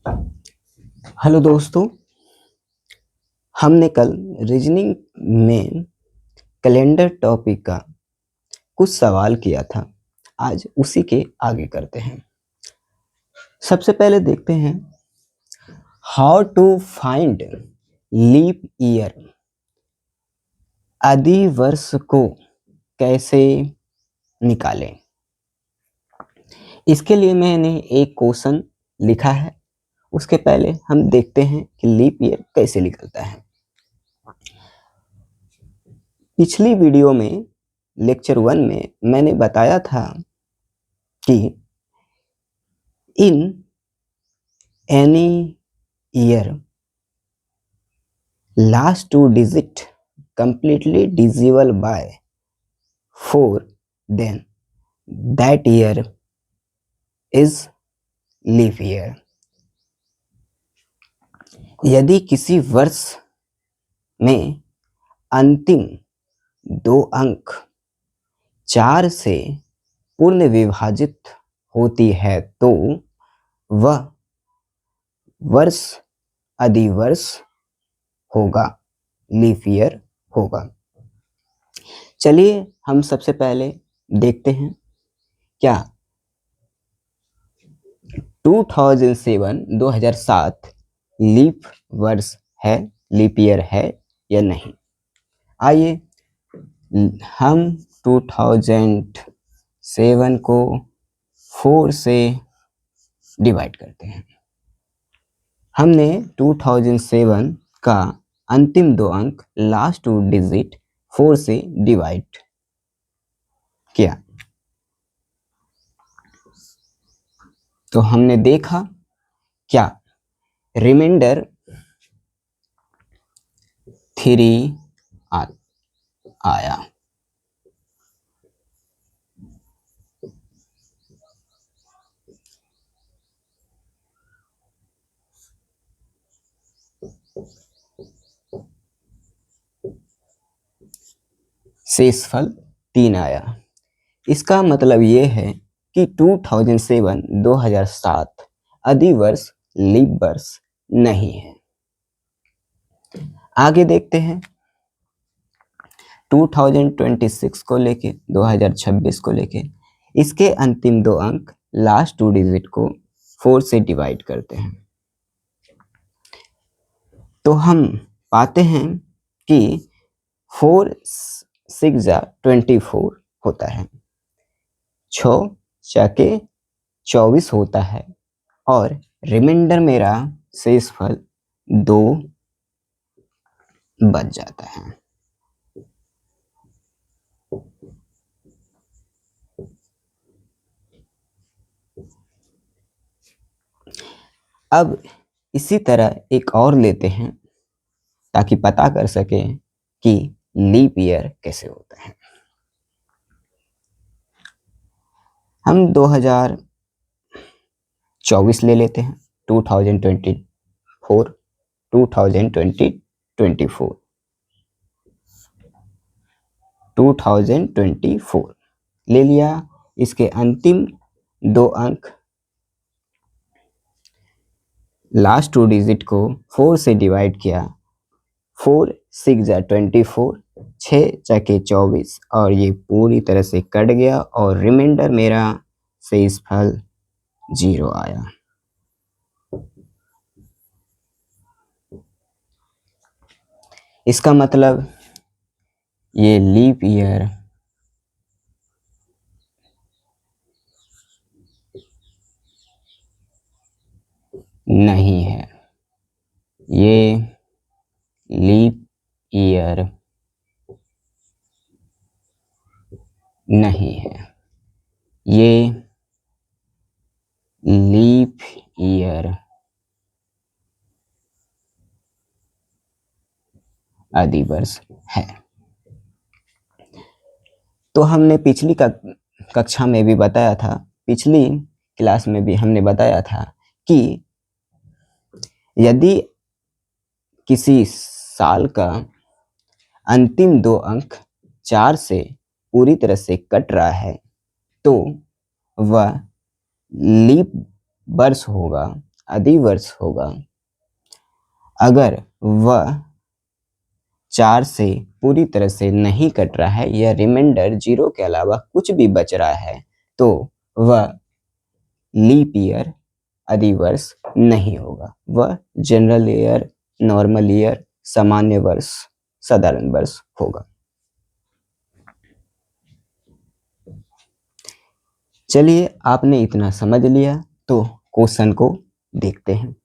Hello दोस्तों, हमने कल रीजनिंग में कैलेंडर टॉपिक का कुछ सवाल किया था। आज उसी के आगे करते हैं। सबसे पहले देखते हैं how to find leap year. आदि वर्ष को कैसे निकालें। इसके लिए मैंने एक क्वेश्चन लिखा है। उसके पहले हम देखते हैं कि लीप ईयर कैसे निकलता है। पिछली वीडियो में लेक्चर 1 में मैंने बताया था कि in any year last 2 digit completely divisible by 4, then that year is leap year. यदि किसी वर्ष में अंतिम 2 अंक 4 से पूर्ण विभाजित होती है तो वह वर्ष अधिवर्ष होगा, लीप ईयर होगा। चलिए हम सबसे पहले देखते हैं क्या 2007 लीप वर्ष है, लीप ईयर है या नहीं। आइए हम 2007 को 4 से डिवाइड करते हैं। हमने 2007 का अंतिम 2 अंक लास्ट 2 डिजिट 4 से डिवाइड किया तो हमने देखा क्या रिमाइंडर 3 आया। शेषफल 3 आया। इसका मतलब ये है कि 2007 अधिवर्ष लीप वर्ष नहीं है। आगे देखते हैं 2026 को लेके 2026 को लेके इसके अंतिम 2 अंक लास्ट 2 डिजिट को 4 से डिवाइड करते हैं तो हम पाते हैं कि 4 6 24 होता है, 6 चौके 24 होता है और रिमाइंडर मेरा शेषफल 2 बच जाता है। अब इसी तरह एक और लेते हैं ताकि पता कर सकें कि लीप ईयर कैसे होता है। हम 2024 ले लेते हैं, 2024 2024 ले लिया। इसके अंतिम 2 अंक लास्ट 2 डिजिट को 4 से डिवाइड किया, 4 6 24, 6 चौके 24 और ये पूरी तरह से कट गया और रिमाइंडर मेरा शेषफल 0 आया। इसका मतलब ये लीप ईयर नहीं है, ये लीप ईयर नहीं है, ये लीप ईयर अधिवर्ष है। तो हमने पिछली कक्षा में भी बताया था, पिछली क्लास में भी हमने बताया था कि यदि किसी साल का अंतिम 2 अंक 4 से पूरी तरह से कट रहा है तो वह लीप वर्ष होगा, अधिवर्ष होगा, अगर वह 4 से पूरी तरह से नहीं कट रहा है या रिमाइंडर 0 के अलावा कुछ भी बच रहा है, तो वह लीप ईयर अधिवर्ष नहीं होगा, वह जनरल ईयर, नॉर्मल ईयर, सामान्य वर्ष, साधारण वर्ष होगा। चलिए, आपने इतना समझ लिया तो क्वेश्चन को देखते हैं।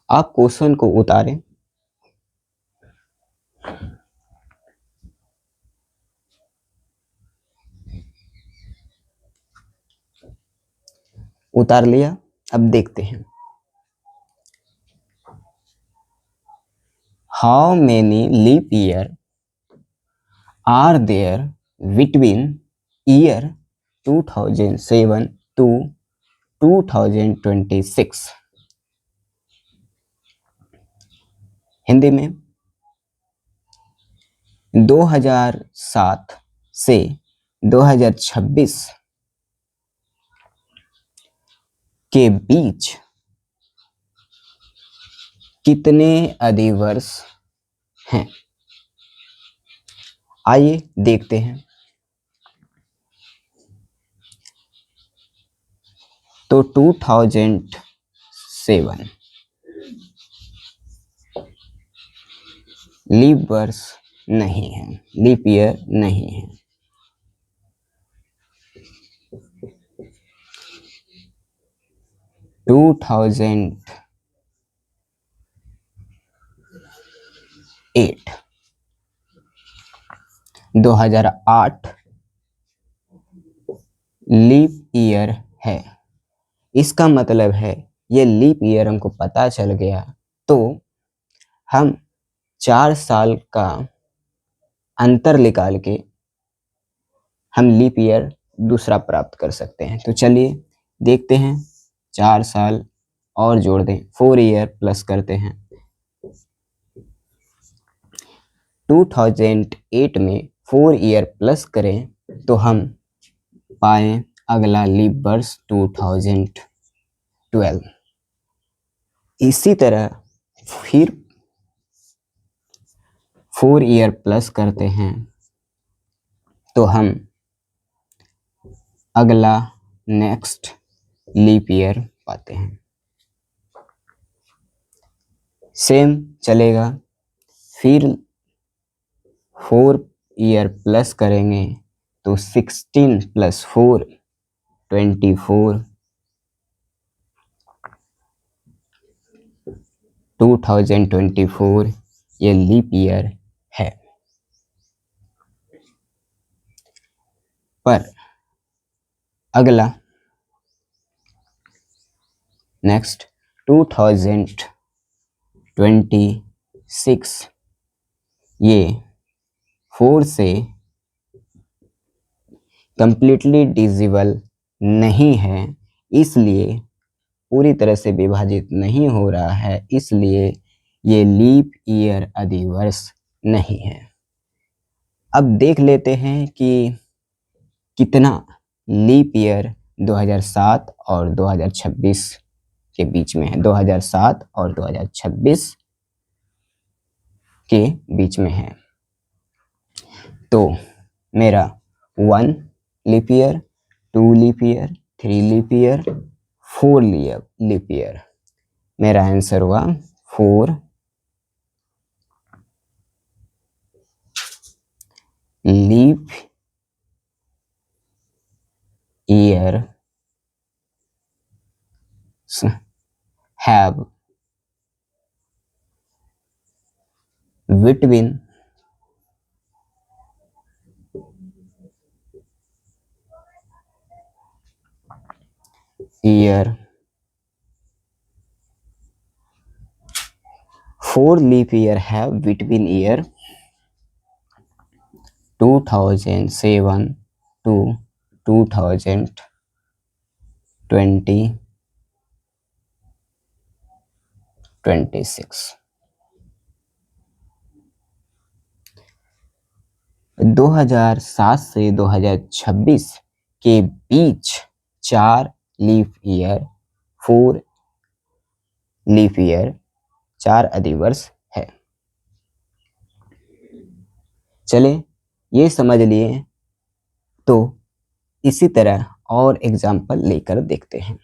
आप क्वेश्चन को उतारें। उतार लिया, अब देखते हैं। How many leap year are there between year 2007 to 2026? Hindi में 2007 से 2026 के बीच कितने अधिवर्ष हैं? आइए देखते हैं। तो 2007 लीप वर्ष नहीं है, लीप ईयर नहीं है। 2008 2008 लीप ईयर है। इसका मतलब है ये लीप ईयर हमको पता चल गया, तो हम 4 साल का अंतर निकाल के हम लीप ईयर दूसरा प्राप्त कर सकते हैं। तो चलिए देखते हैं, 4 साल और जोड़ दें, 4 ईयर प्लस करते हैं। 2008 में 4 ईयर प्लस करें तो हम पाएं अगला लीप वर्ष 2012। इसी तरह फिर 4 ईयर प्लस करते हैं तो हम अगला नेक्स्ट लीप ईयर पाते हैं। सेम चलेगा, फिर 4 ईयर प्लस करेंगे तो 16 प्लस 4 24, 2024 ये लीप ईयर है। पर अगला नेक्स्ट 2026 ये 4 से कंप्लीटली डिविजिबल नहीं है, इसलिए पूरी तरह से विभाजित नहीं हो रहा है, इसलिए ये लीप ईयर अधिवर्ष नहीं है। अब देख लेते हैं कि कितना लीप ईयर 2007 और 2026 के बीच में है। 2007 और 2026 के बीच में है। तो मेरा 1 leap year, 2 leap year, 3 leap year, 4 leap year. मेरा आंसर हुआ 4 leap year have between year, 4 leap year have between year 2007 to 2020 26। 2007 से 2026 के बीच 4 लीप ईयर, 4 लीप ईयर, 4 अधिवर्ष है। चले ये समझ लिए, तो इसी तरह और एग्जाम्पल लेकर देखते हैं।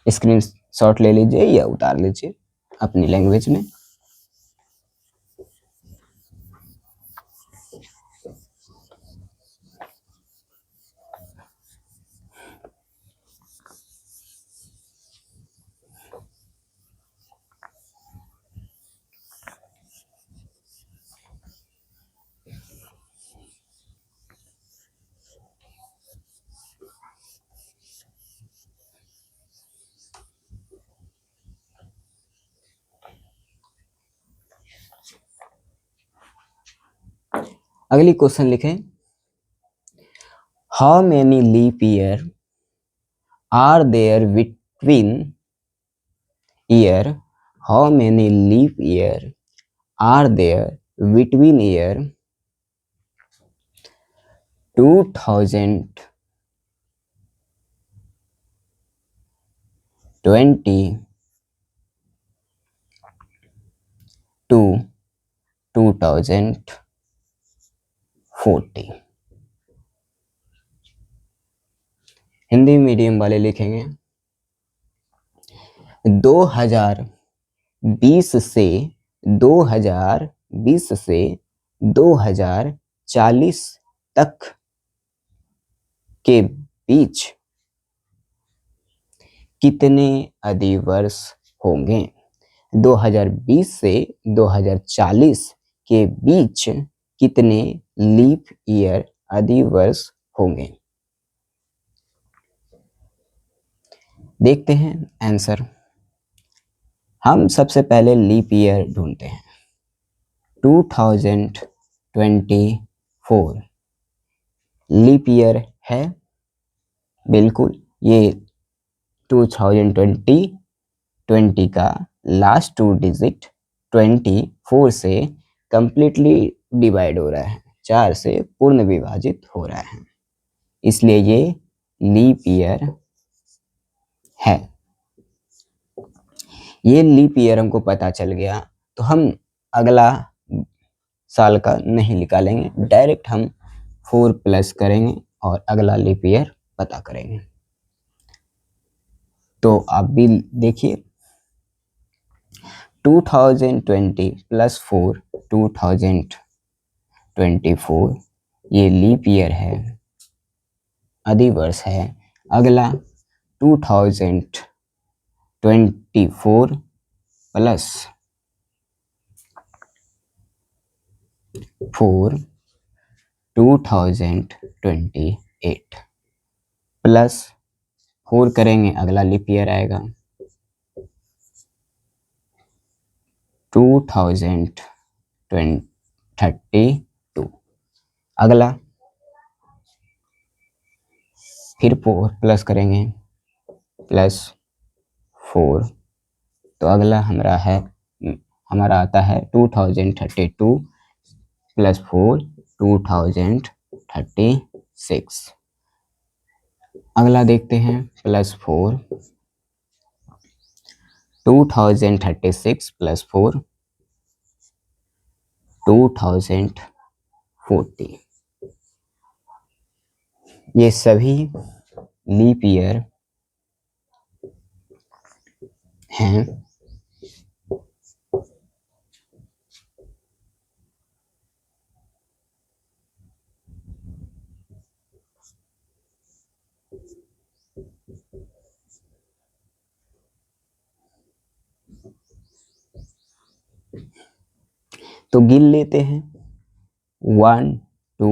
स्क्रीन शॉट ले लीजिए या उतार लीजिए अपनी लैंग्वेज में। अगली क्वेश्चन लिखें, how many leap year are there between year, how many leap year are there between year 2020 to 2040। Hindi medium वाले लिखेंगे 2020 से 2040 तक के बीच कितने अधिवर्ष होंगे। 2020 से 2040 के बीच कितने लीप ईयर अधिवर्ष होंगे। देखते हैं आंसर। हम सबसे पहले लीप ईयर ढूंढते हैं। 2024 लीप ईयर है, बिल्कुल। ये 2020 का लास्ट 2 डिजिट 24 से कंप्लीटली डिवाइड हो रहा है, 4 से पूर्ण विभाजित हो रहा है, इसलिए ये लीप ईयर है। ये लीप ईयर हमको पता चल गया, तो हम अगला साल का नहीं निकालेंगे, डायरेक्ट हम 4 प्लस करेंगे और अगला लीप ईयर पता करेंगे। तो आप भी देखिए 2020 प्लस 4 2024 ये लीप ईयर है, अधिवर्ष है। अगला 2024 प्लस 4 2028 प्लस 4 करेंगे, अगला लीप ईयर आएगा 2032। अगला फिर 4 प्लस करेंगे, प्लस 4, तो अगला हमारा आता है 2032 प्लस 4 2036। अगला देखते हैं प्लस 4 2036 प्लस 4 2040। ये सभी लीप ईयर हैं। तो गिन लेते हैं 1 2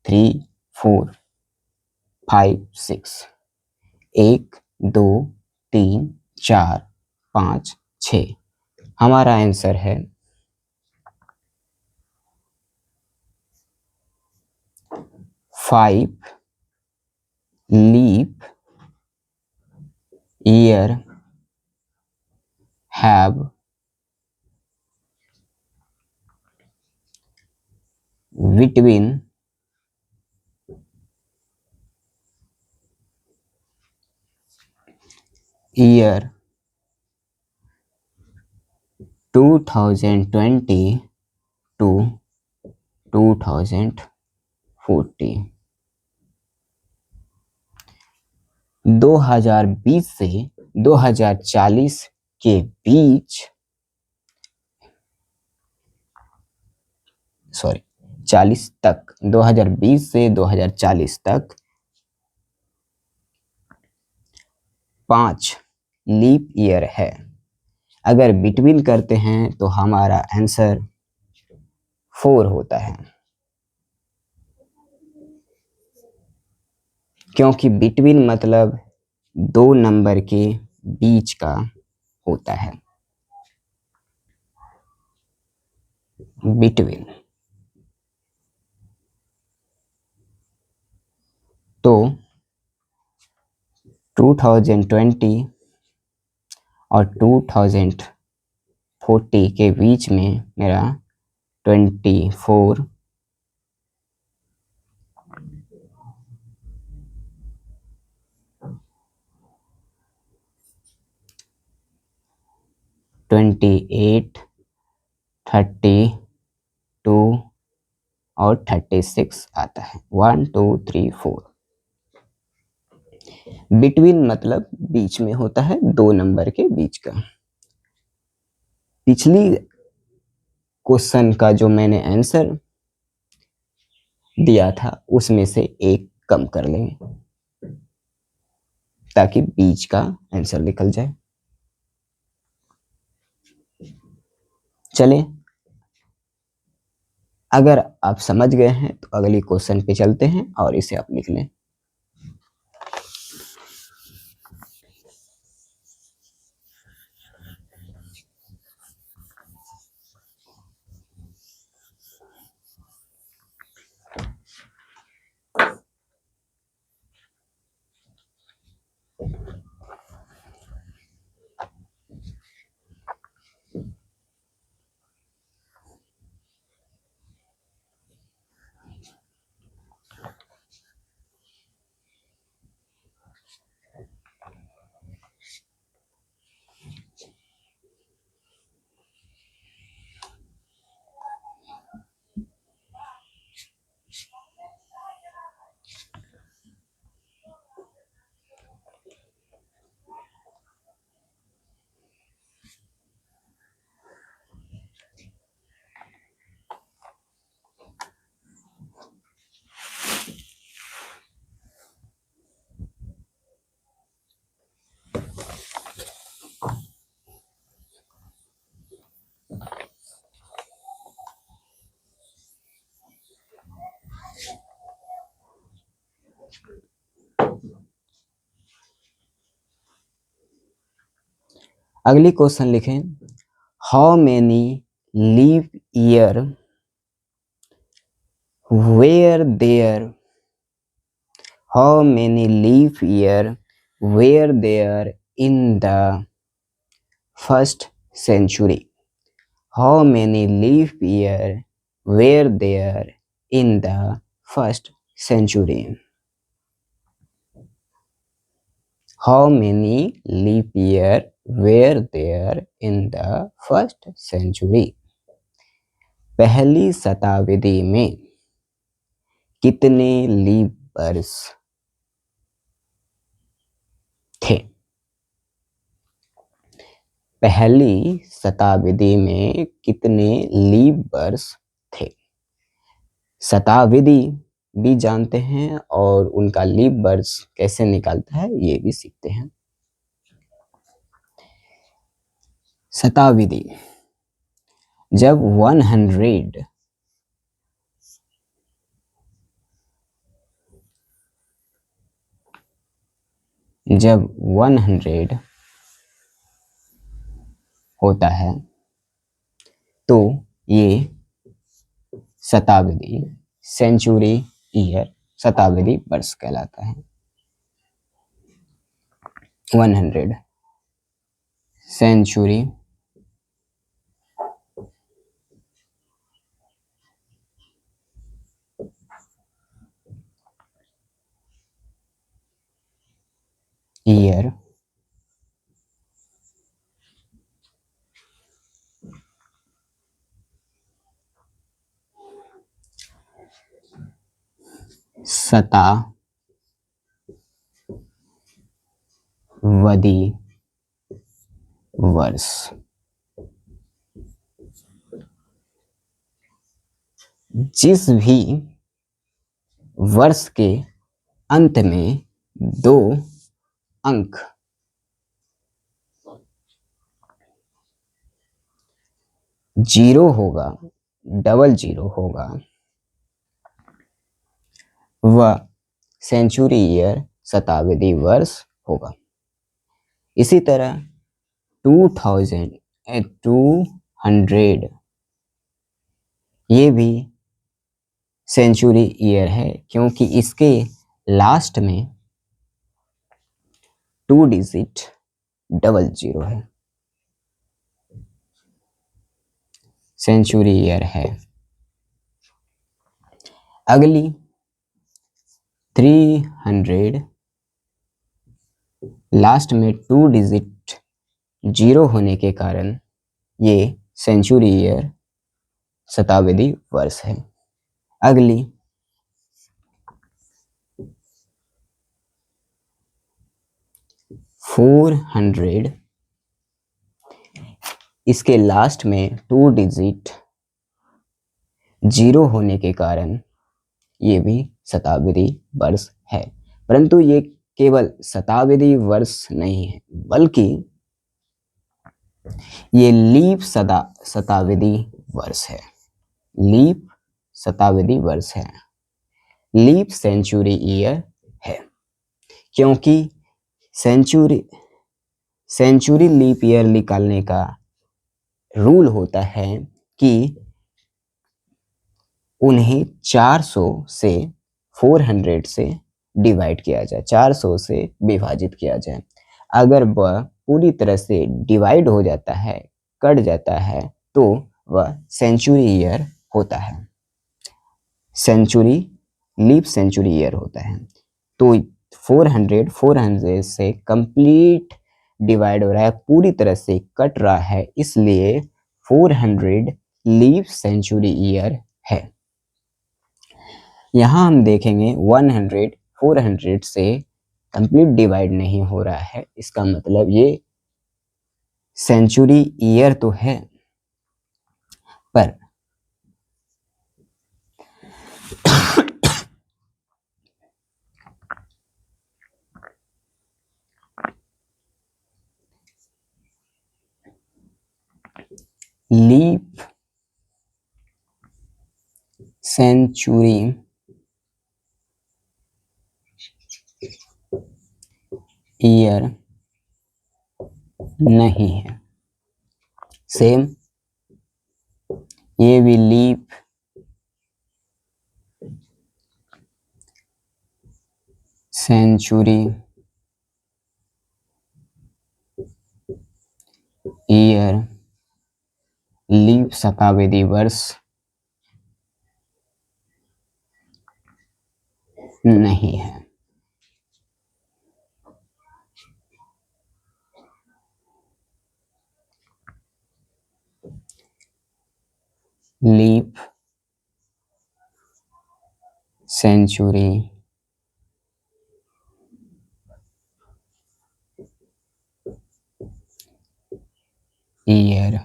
3 4 5 6। 1, 2, 3, 4, 5, 6। हमारा आंसर है 5 leap year have between year 2020 to 2040। 2020 से 2040 के बीच, सॉरी 40 तक, 2020 से 2040 तक 5 लीप ईयर है। अगर बिटवीन करते हैं तो हमारा आंसर 4 होता है, क्योंकि बिटवीन मतलब 2 नंबर के बीच का होता है। बिटवीन तो 2020 और 2040 के बीच में मेरा 24, 28, 32 और 36 आता है। 1, 2, 3, 4। बिटवीन मतलब बीच में होता है, 2 नंबर के बीच का। पिछली क्वेश्चन का जो मैंने आंसर दिया था उसमें से एक कम कर लेंगे ताकि बीच का आंसर निकल जाए। चलें, अगर आप समझ गए हैं तो अगली क्वेश्चन पे चलते हैं और इसे आप लिख लें। अगली क्वेश्चन लिखें, how many leap year were there, how many leap year were there in the first century, how many leap year were there in the first century. How many leap year were there in the first century? पहली शताब्दी में कितने leap वर्ष थे? पहली शताब्दी में कितने लीप वर्ष थे? शताब्दी भी जानते हैं और उनका लीप वर्ष कैसे निकालता है ये भी सीखते हैं। शताब्दी जब 100 1 जब 100 होता है तो ये शताब्दी, सेंचुरी ईयर, शताब्दी वर्ष कहलाता है। 100 सेंचुरी ईयर, शताब्दी वर्ष। जिस भी वर्ष के अंत में 2 अंक जीरो होगा, डबल जीरो होगा, वह सेंचुरी ईयर, शताब्दी वर्ष होगा। इसी तरह 200 ये भी सेंचुरी ईयर है, क्योंकि इसके लास्ट में 2 डिजिट डबल जीरो है, सेंचुरी ईयर है। अगली 300 लास्ट में 2 डिजिट जीरो होने के कारण ये सेंचुरी ईयर, शताब्दी वर्ष है। अगली 400 इसके लास्ट में 2 डिजिट जीरो होने के कारण ये भी शताब्दी वर्ष है। परंतु ये केवल शताब्दी वर्ष नहीं है, बल्कि ये लीप शताब्दी वर्ष है। लीप शताब्दी वर्ष है, लीप सेंचुरी ईयर है, क्योंकि सेंचुरी लीप ईयर निकालने का रूल होता है कि उन्हें 400 से 400 से डिवाइड किया जाए, 400 से विभाजित किया जाए। अगर वह पूरी तरह से डिवाइड हो जाता है, कट जाता है, तो वह सेंचुरी ईयर होता है, सेंचुरी लीप सेंचुरी ईयर होता है। तो 400 से कंप्लीट डिवाइड हो रहा है, पूरी तरह से कट रहा है, इसलिए 400 लीप सेंचुरी ईयर है। यहाँ हम देखेंगे 100 400 से कंप्लीट डिवाइड नहीं हो रहा है, इसका मतलब ये सेंचुरी ईयर तो है, पर लीप सेंचुरी ईयर नहीं है। सेम ये भी लीप सेंचुरी ईयर, लीप शताब्दी वर्ष नहीं है। लीप सेंचुरी ईयर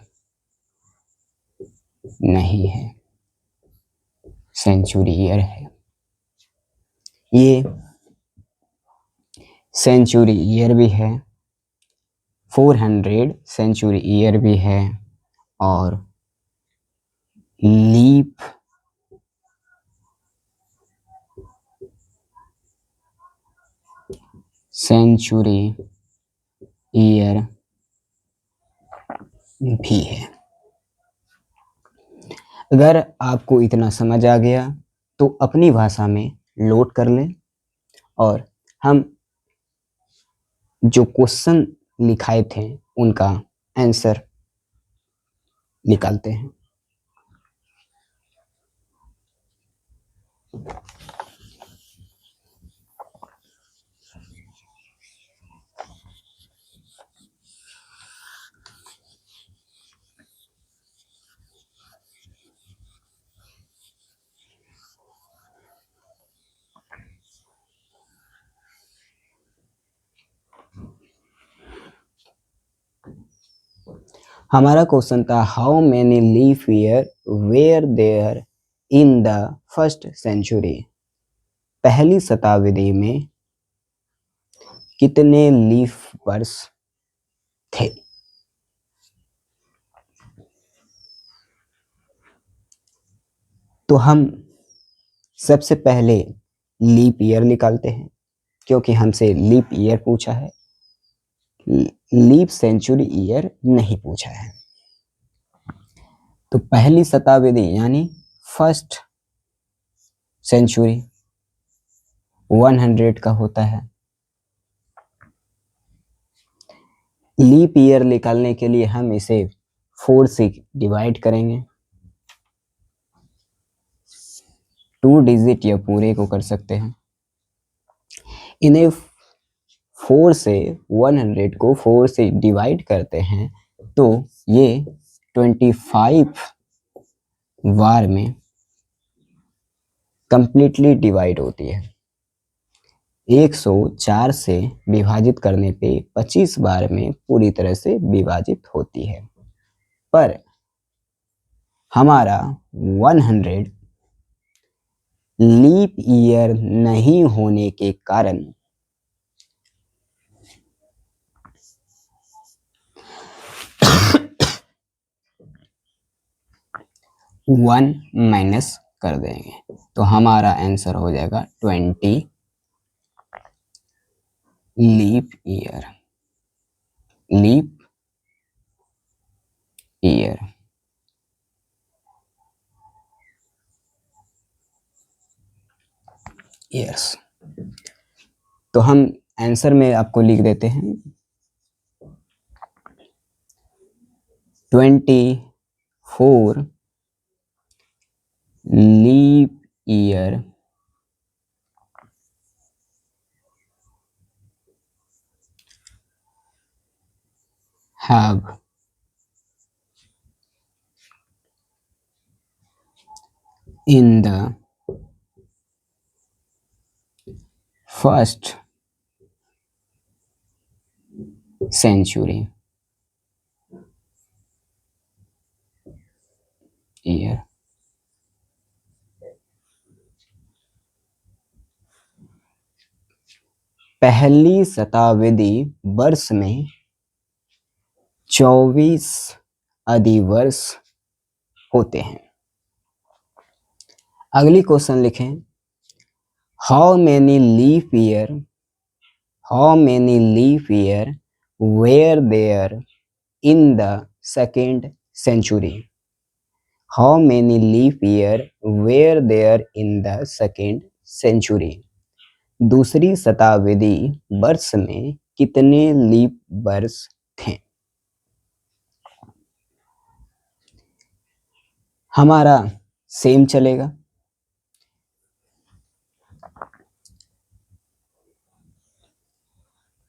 नहीं है, सेंचुरी ईयर है। ये सेंचुरी ईयर भी है, 400 सेंचुरी ईयर भी है, और लीप सेंचुरी ईयर भी है। अगर आपको इतना समझ आ गया तो अपनी भाषा में लोड कर लें और हम जो क्वेश्चन लिखाए थे उनका आंसर निकालते हैं। हमारा क्वेश्चन था how many leap year were there in the first century. पहली शताब्दी में कितने लीफ वर्ष थे। तो हम सबसे पहले लीप ईयर निकालते हैं क्योंकि हमसे लीप ईयर पूछा है, लीप सेंचुरी ईयर नहीं पूछा है। तो पहली शताब्दी यानी फर्स्ट सेंचुरी 100 का होता है। लीप ईयर निकालने के लिए हम इसे 4 से डिवाइड करेंगे। 2 डिजिट या पूरे को कर सकते हैं। इन्हें 4 से 100 को 4 से डिवाइड करते हैं तो ये 25 बार में कंप्लीटली डिवाइड होती है। 104 से विभाजित करने पे 25 बार में पूरी तरह से विभाजित होती है। पर हमारा 100 लीप ईयर नहीं होने के कारण 1 माइनस कर देंगे तो हमारा आंसर हो जाएगा 20 leap year. Leap year years. तो हम आंसर में आपको लिख देते हैं 24 leap year have in the first century year। पहली शताब्दी वर्ष में 24 अधिवर्ष होते हैं। अगली क्वेश्चन लिखें how many leap year were there in the second century. How many leap year were there in the second century. दूसरी शताब्दी वर्ष में कितने लीप वर्ष थे। हमारा सेम चलेगा।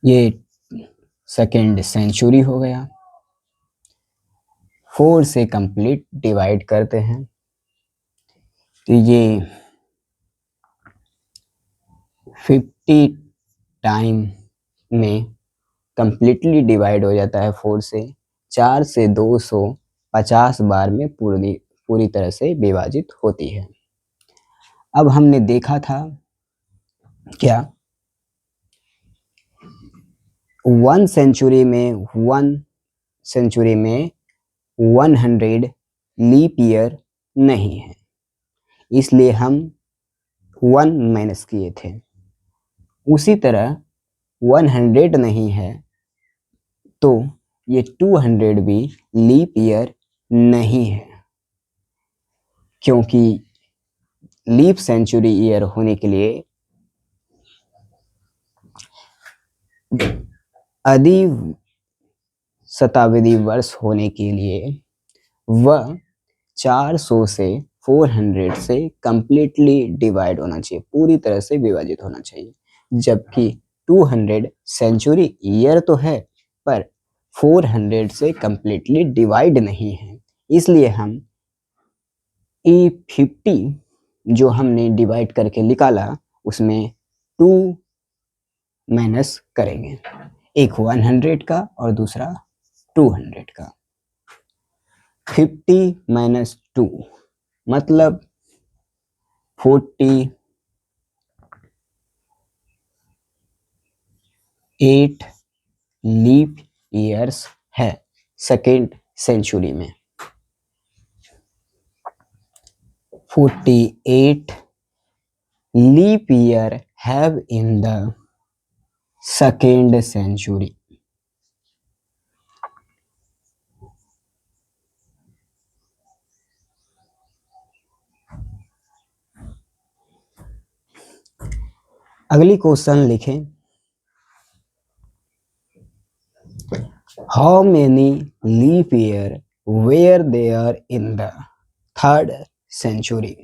ये सेकेंड सेंचुरी हो गया। 4 से कंप्लीट डिवाइड करते हैं तो ये 50 टाइम में कंप्लीटली डिवाइड हो जाता है 4 से। 4 से 250 बार में पूरी तरह से विभाजित होती है। अब हमने देखा था क्या 1 सेंचुरी में 100 लीप ईयर नहीं है, इसलिए हम 1 माइनस किए थे। उसी तरह 100 नहीं है तो ये 200 भी लीप ईयर नहीं है, क्योंकि लीप सेंचुरी ईयर होने के लिए आदि शताब्दी वर्ष होने के लिए वह 400 से 400 से कंप्लीटली डिवाइड होना चाहिए, पूरी तरह से विभाजित होना चाहिए। जबकि 200 सेंचुरी ईयर तो है पर 400 से कंप्लीटली डिवाइड नहीं है, इसलिए हम E50 जो हमने डिवाइड करके निकाला उसमें 2 माइनस करेंगे, एक 100 का और दूसरा 200 का। 50 माइनस 2 मतलब 48 लीप ईयर्स है सेकेंड सेंचुरी में। 48 leap year have in the second century. अगली क्वेश्चन लिखें, how many leap year were there in the third century.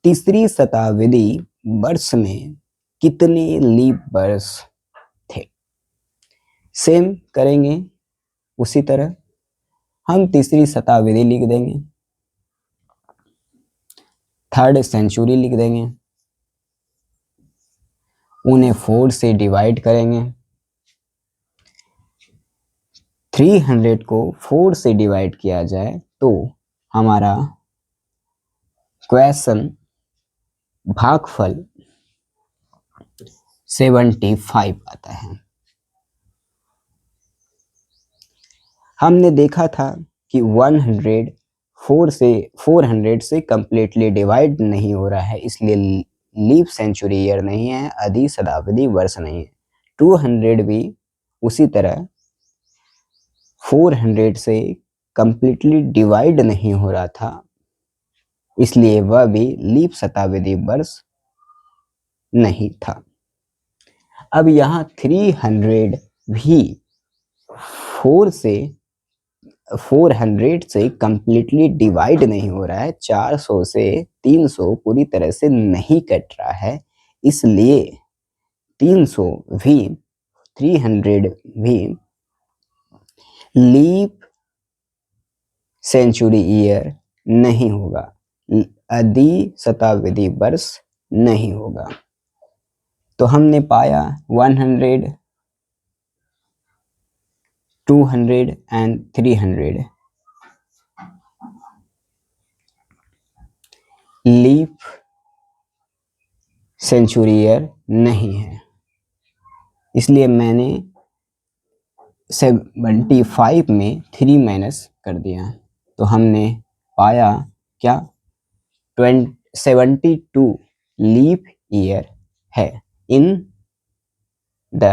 तीसरी शताब्दी वर्ष में कितने लीप वर्ष थे। सेम करेंगे उसी तरह, हम तीसरी शताब्दी लिख देंगे, थर्ड सेंचुरी लिख देंगे, उन्हें 4 से डिवाइड करेंगे। 300 को 4 से डिवाइड किया जाए तो हमारा क्वेश्चन भागफल 75 आता है। हमने देखा था कि 400 से कंप्लीटली डिवाइड नहीं हो रहा है, इसलिए लीप सेंचुरी ईयर नहीं है, आदि शताब्दी वर्ष नहीं है। 200 भी उसी तरह 400 से कंप्लीटली डिवाइड नहीं हो रहा था, इसलिए वह भी लीप शताब्दी वर्ष नहीं था। अब यहाँ 300 भी 400 से कंप्लीटली डिवाइड नहीं हो रहा है, 400 से 300 पूरी तरह से नहीं कट रहा है, इसलिए 300 भी 300 भी लीप सेंचुरी ईयर नहीं होगा, आदि शताब्दी वर्ष नहीं होगा। तो हमने पाया 100, 200 and 300 लीप सेंचुरी ईयर नहीं है, इसलिए मैंने 75 में 3 माइनस कर दिया, तो हमने पाया क्या 72 लीप ईयर है इन द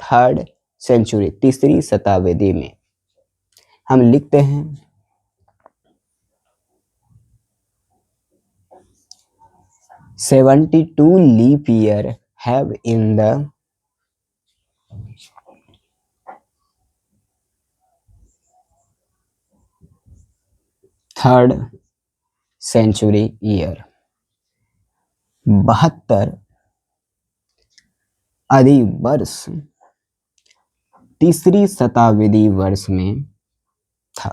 थर्ड सेंचुरी, तीसरी शताब्दी में। हम लिखते हैं 72 leap year have in the third century year. 72 आदि वर्ष तीसरी शताब्दी वर्ष में था।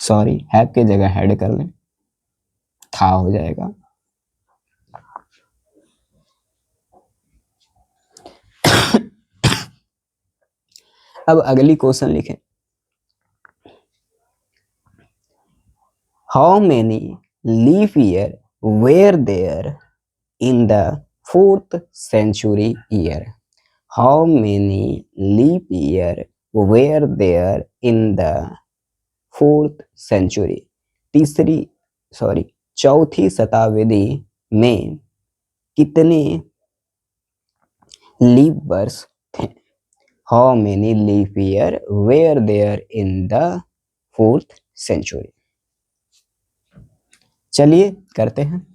सॉरी, हैव के जगह हेड कर लें, था हो जाएगा। अब अगली क्वेश्चन लिखें, how many leap year were there in the fourth century year. How many leap year were there in the fourth century, चौथी शताब्दी में कितने लीप वर्ष थे? How many leap year were there in the 4th century? चलिए करते हैं।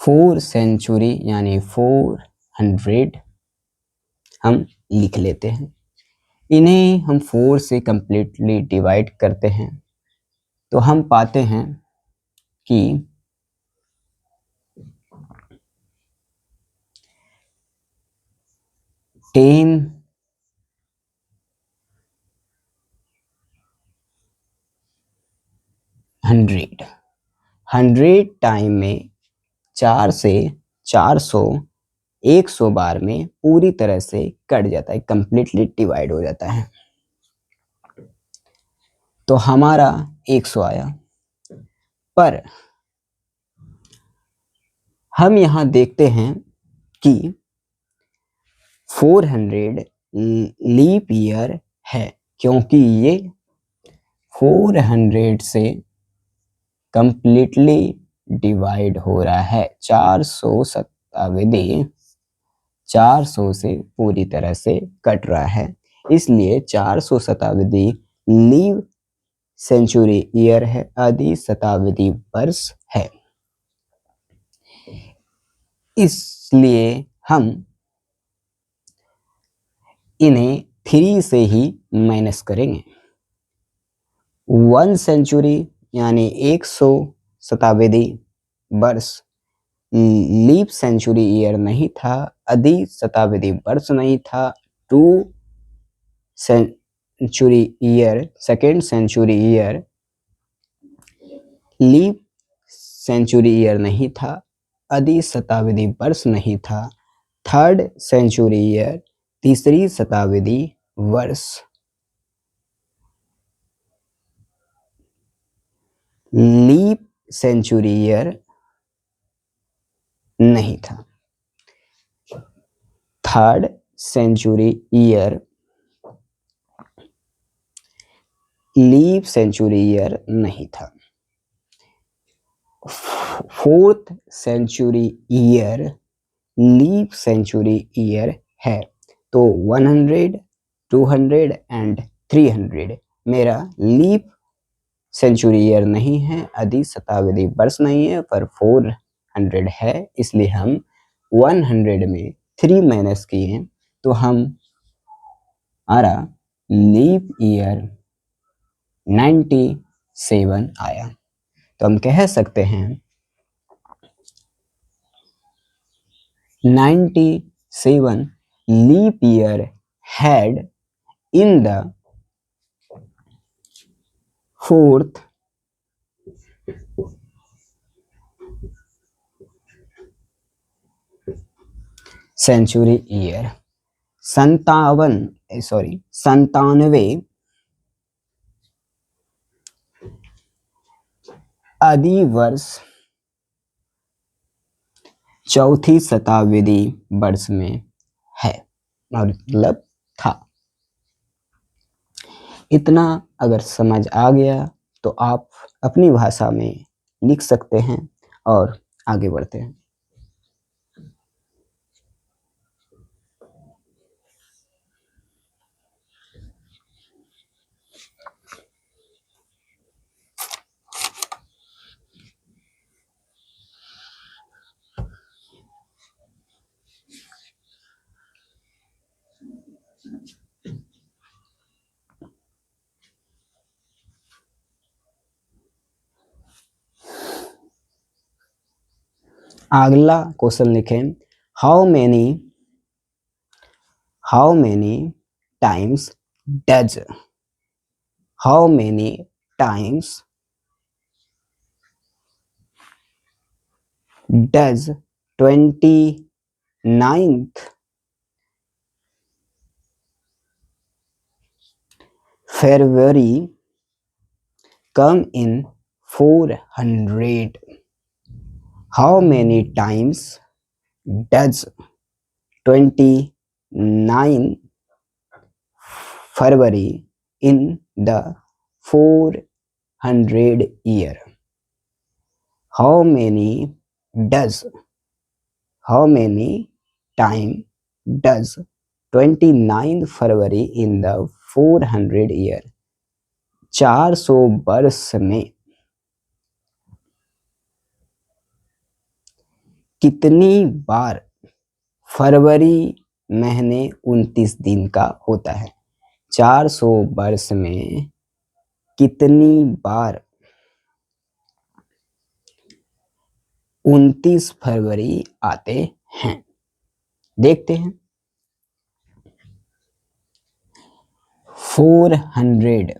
4 century यानी 400 हम लिख लेते हैं। इन्हें हम 4 से कंप्लीटली डिवाइड करते हैं तो हम पाते हैं कि 10 100 टाइम में 4 से 400 100 बार में पूरी तरह से कट जाता है, कंप्लीटली डिवाइड हो जाता है। तो हमारा 100 आया। पर हम यहाँ देखते हैं कि 400 लीप ईयर है, क्योंकि ये 400 से कंप्लीटली डिवाइड हो रहा है। 400 शताब्दी 400 से पूरी तरह से कट रहा है, इसलिए 400 शताब्दी लीव सेंचुरी ईयर है, आदि शताब्दी वर्ष है। इसलिए हम इन्हें 3 से ही माइनस करेंगे। 1 सेंचुरी यानी 100 शताब्दी वर्ष लीप सेंचुरी ईयर नहीं था, आदि शताब्दी वर्ष नहीं था। 2 century year, second century year leap century year नहीं था, आदि शताब्दी वर्ष नहीं था। 3rd सेंचुरी ईयर, तीसरी शताब्दी वर्ष लीप सेंचुरी ईयर नहीं था। 3rd century year leap century year नहीं था। 4th century year leap century year है। तो 100, 200 एंड 300 मेरा लीप सेंचुरी ईयर नहीं है, आदि शताब्दी वर्ष नहीं है, पर 400 है, इसलिए हम 100 में 3 माइनस किए तो हमारा लीप ईयर 97 आया। तो हम कह सकते हैं 97 leap year had in the 4th century year। 97 आदि वर्ष चौथी शताब्दी वर्ष में है, मतलब था। इतना अगर समझ आ गया तो आप अपनी भाषा में लिख सकते हैं और आगे बढ़ते हैं। अगला क्वेश्चन लिखें, how many times does how many times does 29th February come in 400? How many times does 29 February in the 400 year? How many does how many time does 29 February in the 400 year, 400 वर्ष में कितनी बार फरवरी महीने 29 दिन का होता है। 400 वर्ष में कितनी बार 29 फरवरी आते हैं, देखते हैं। 400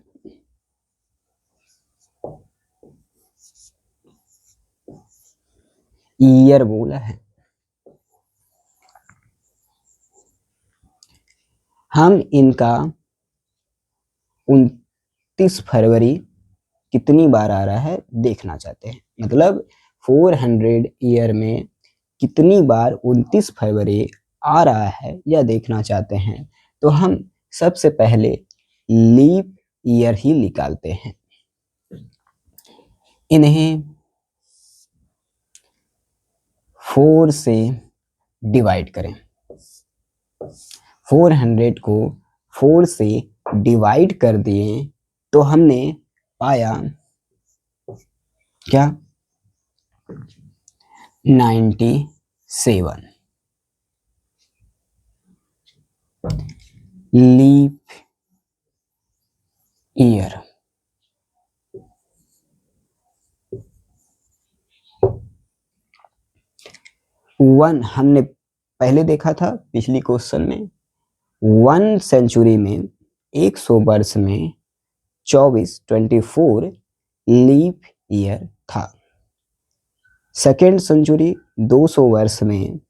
ईयर बोला है। हम इनका 29 फरवरी कितनी बार आ रहा है देखना चाहते हैं। मतलब 400 ईयर में कितनी बार 29 फरवरी आ रहा है यह देखना चाहते हैं, तो हम सबसे पहले लीप ईयर ही निकालते हैं। इन्हें 4 से डिवाइड करें। 400 को 4 से डिवाइड कर दिए तो हमने पाया क्या, 97 लीप ईयर। वन हमने पहले देखा था पिछली क्वेश्चन में, 1 सेंचुरी में 100 वर्ष में 24 लीप ईयर था। सेकेंड सेंचुरी 200 वर्ष में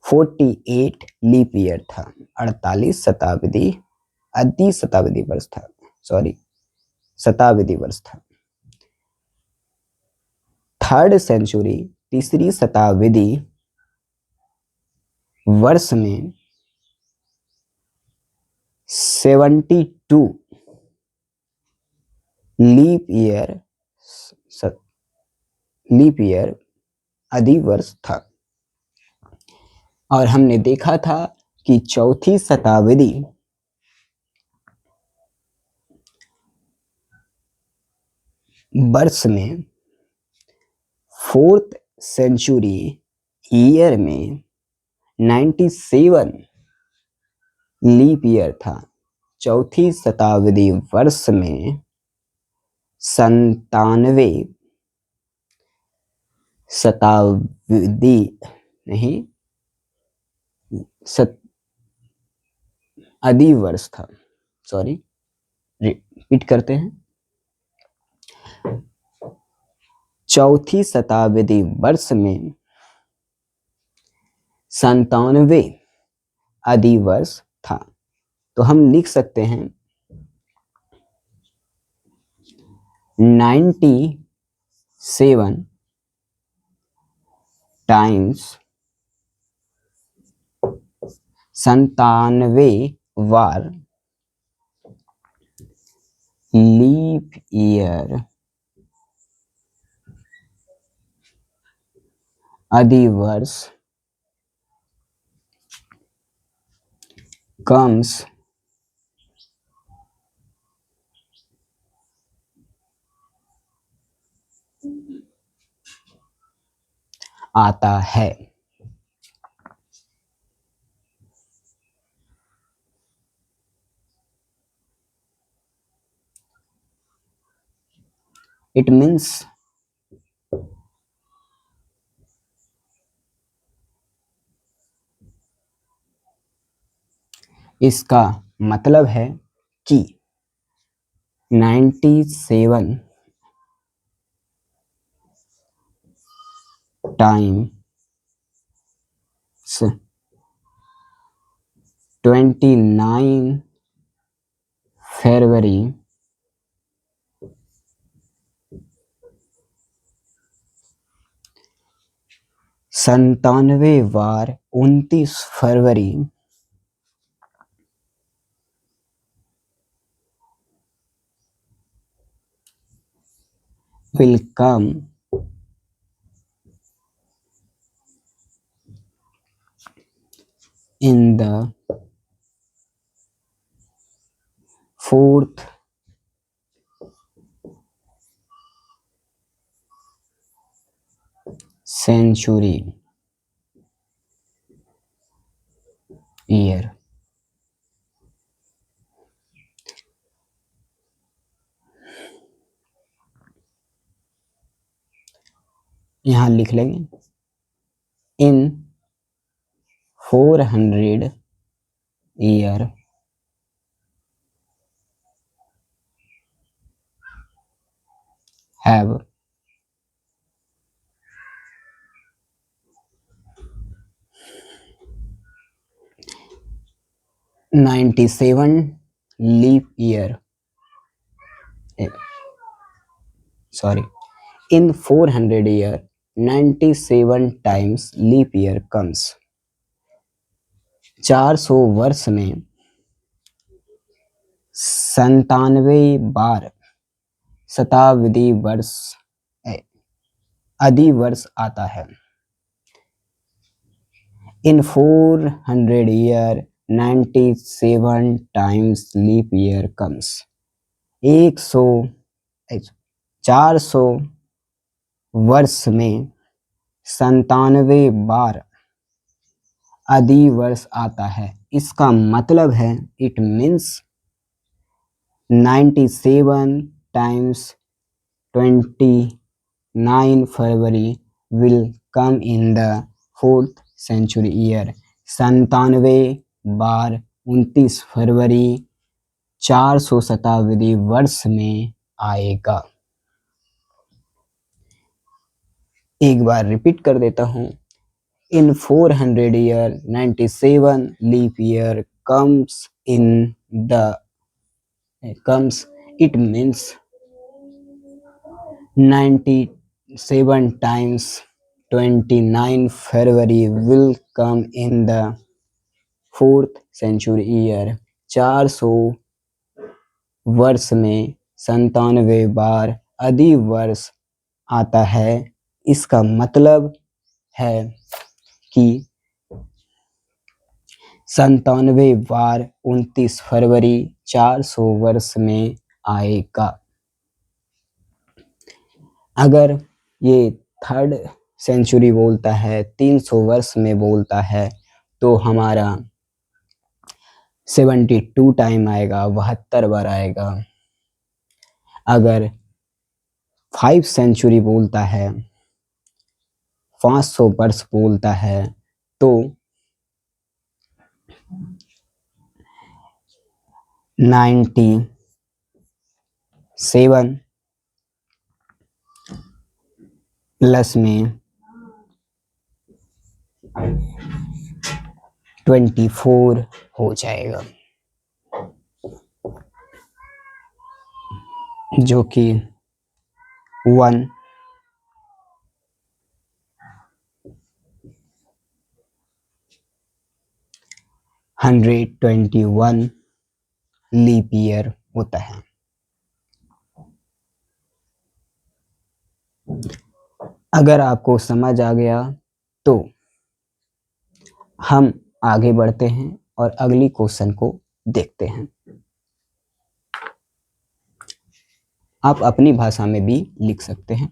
48 लीप ईयर था, 48 शताब्दी आधी शताब्दी वर्ष था, शताब्दी वर्ष था। थर्ड सेंचुरी तीसरी शताब्दी वर्ष में 72 लीप ईयर आदि वर्ष था। और हमने देखा था कि चौथी शताब्दी वर्ष में फोर्थ सेंचुरी ईयर में 97 लीप ईयर था। चौथी शताब्दी वर्ष में 97 शताब्दी नहीं आदि वर्ष था। रिपीट करते हैं। चौथी शताब्दी वर्ष में 97 आदि वर्ष था। तो हम लिख सकते हैं 97 टाइम्स 97 बार लीप ईयर आदि वर्ष कम्स आता है। इट मीन्स इसका मतलब है कि 97 times 29 February 97 bar 29 February will come in the 4th century year. यहाँ लिख लेंगे in 400 year have 97 leap year. Sorry, in 400 year 97 times leap year comes. 400 वर्ष में 97 बार शताब्दी वर्ष अधिवर्ष आता है. In 400 year 97 times leap year comes. 400 वर्ष में 97 बार अधिवर्ष आता है. इसका मतलब है it means 97 times 29 February will come in the 4th century year. 97 बार 29 फरवरी 400 शताब्दी वर्ष में आएगा. एक बार रिपीट कर देता हूँ. In 400 year 97 leap year comes it means 97 times 29 February will come in the 4th century year. 400 वर्ष में 97 बार अधिवर्ष आता है. इसका मतलब है कि 97 बार 29 फरवरी 400 वर्ष में आएगा. अगर ये 3rd सेंचुरी बोलता है 300 वर्ष में बोलता है तो हमारा 72 टाइम आएगा, 72 बार आएगा. अगर 5 सेंचुरी बोलता है 500 वर्ष बोलता है तो 97 प्लस में 24 हो जाएगा, जो कि 121 लीप ईयर होता है. अगर आपको समझ आ गया तो हम आगे बढ़ते हैं और अगली क्वेश्चन को देखते हैं. आप अपनी भाषा में भी लिख सकते हैं.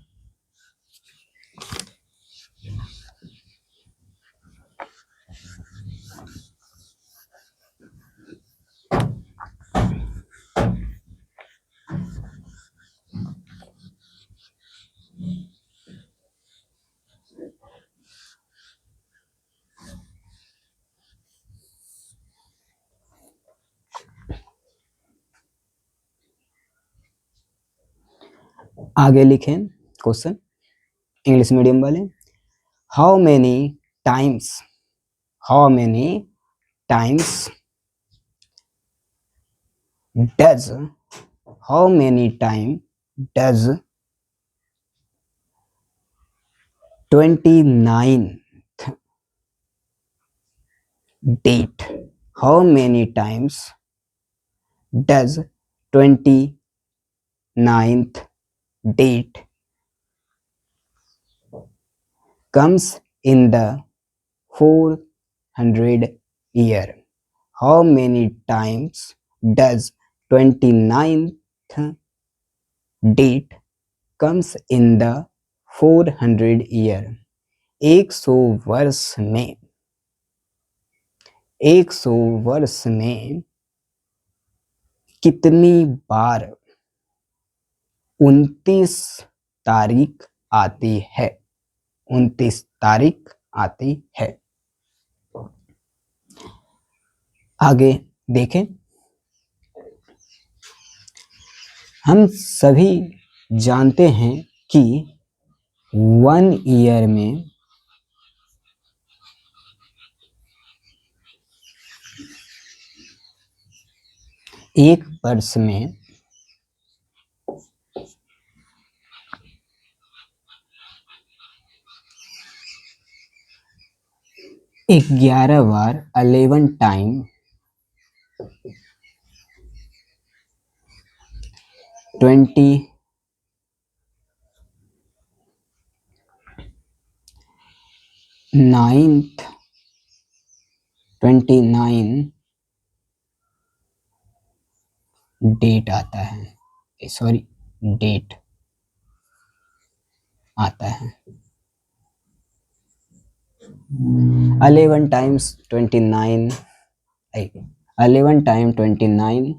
आगे लिखें क्वेश्चन इंग्लिश मीडियम वाले. How many times does 29th date, how many times does 29th date comes in the 400 year. How many times does 29th date comes in the 400 year? 100 वर्ष में 100 वर्ष में कितनी बार 29 तारीख आती है? 29 तारीख आती है। आगे देखें, हम सभी जानते हैं कि 1 ईयर में एक वर्ष में 11 बार 11 टाइम 29th डेट आता है, सॉरी डेट आता है। 11 times 29 11 time 29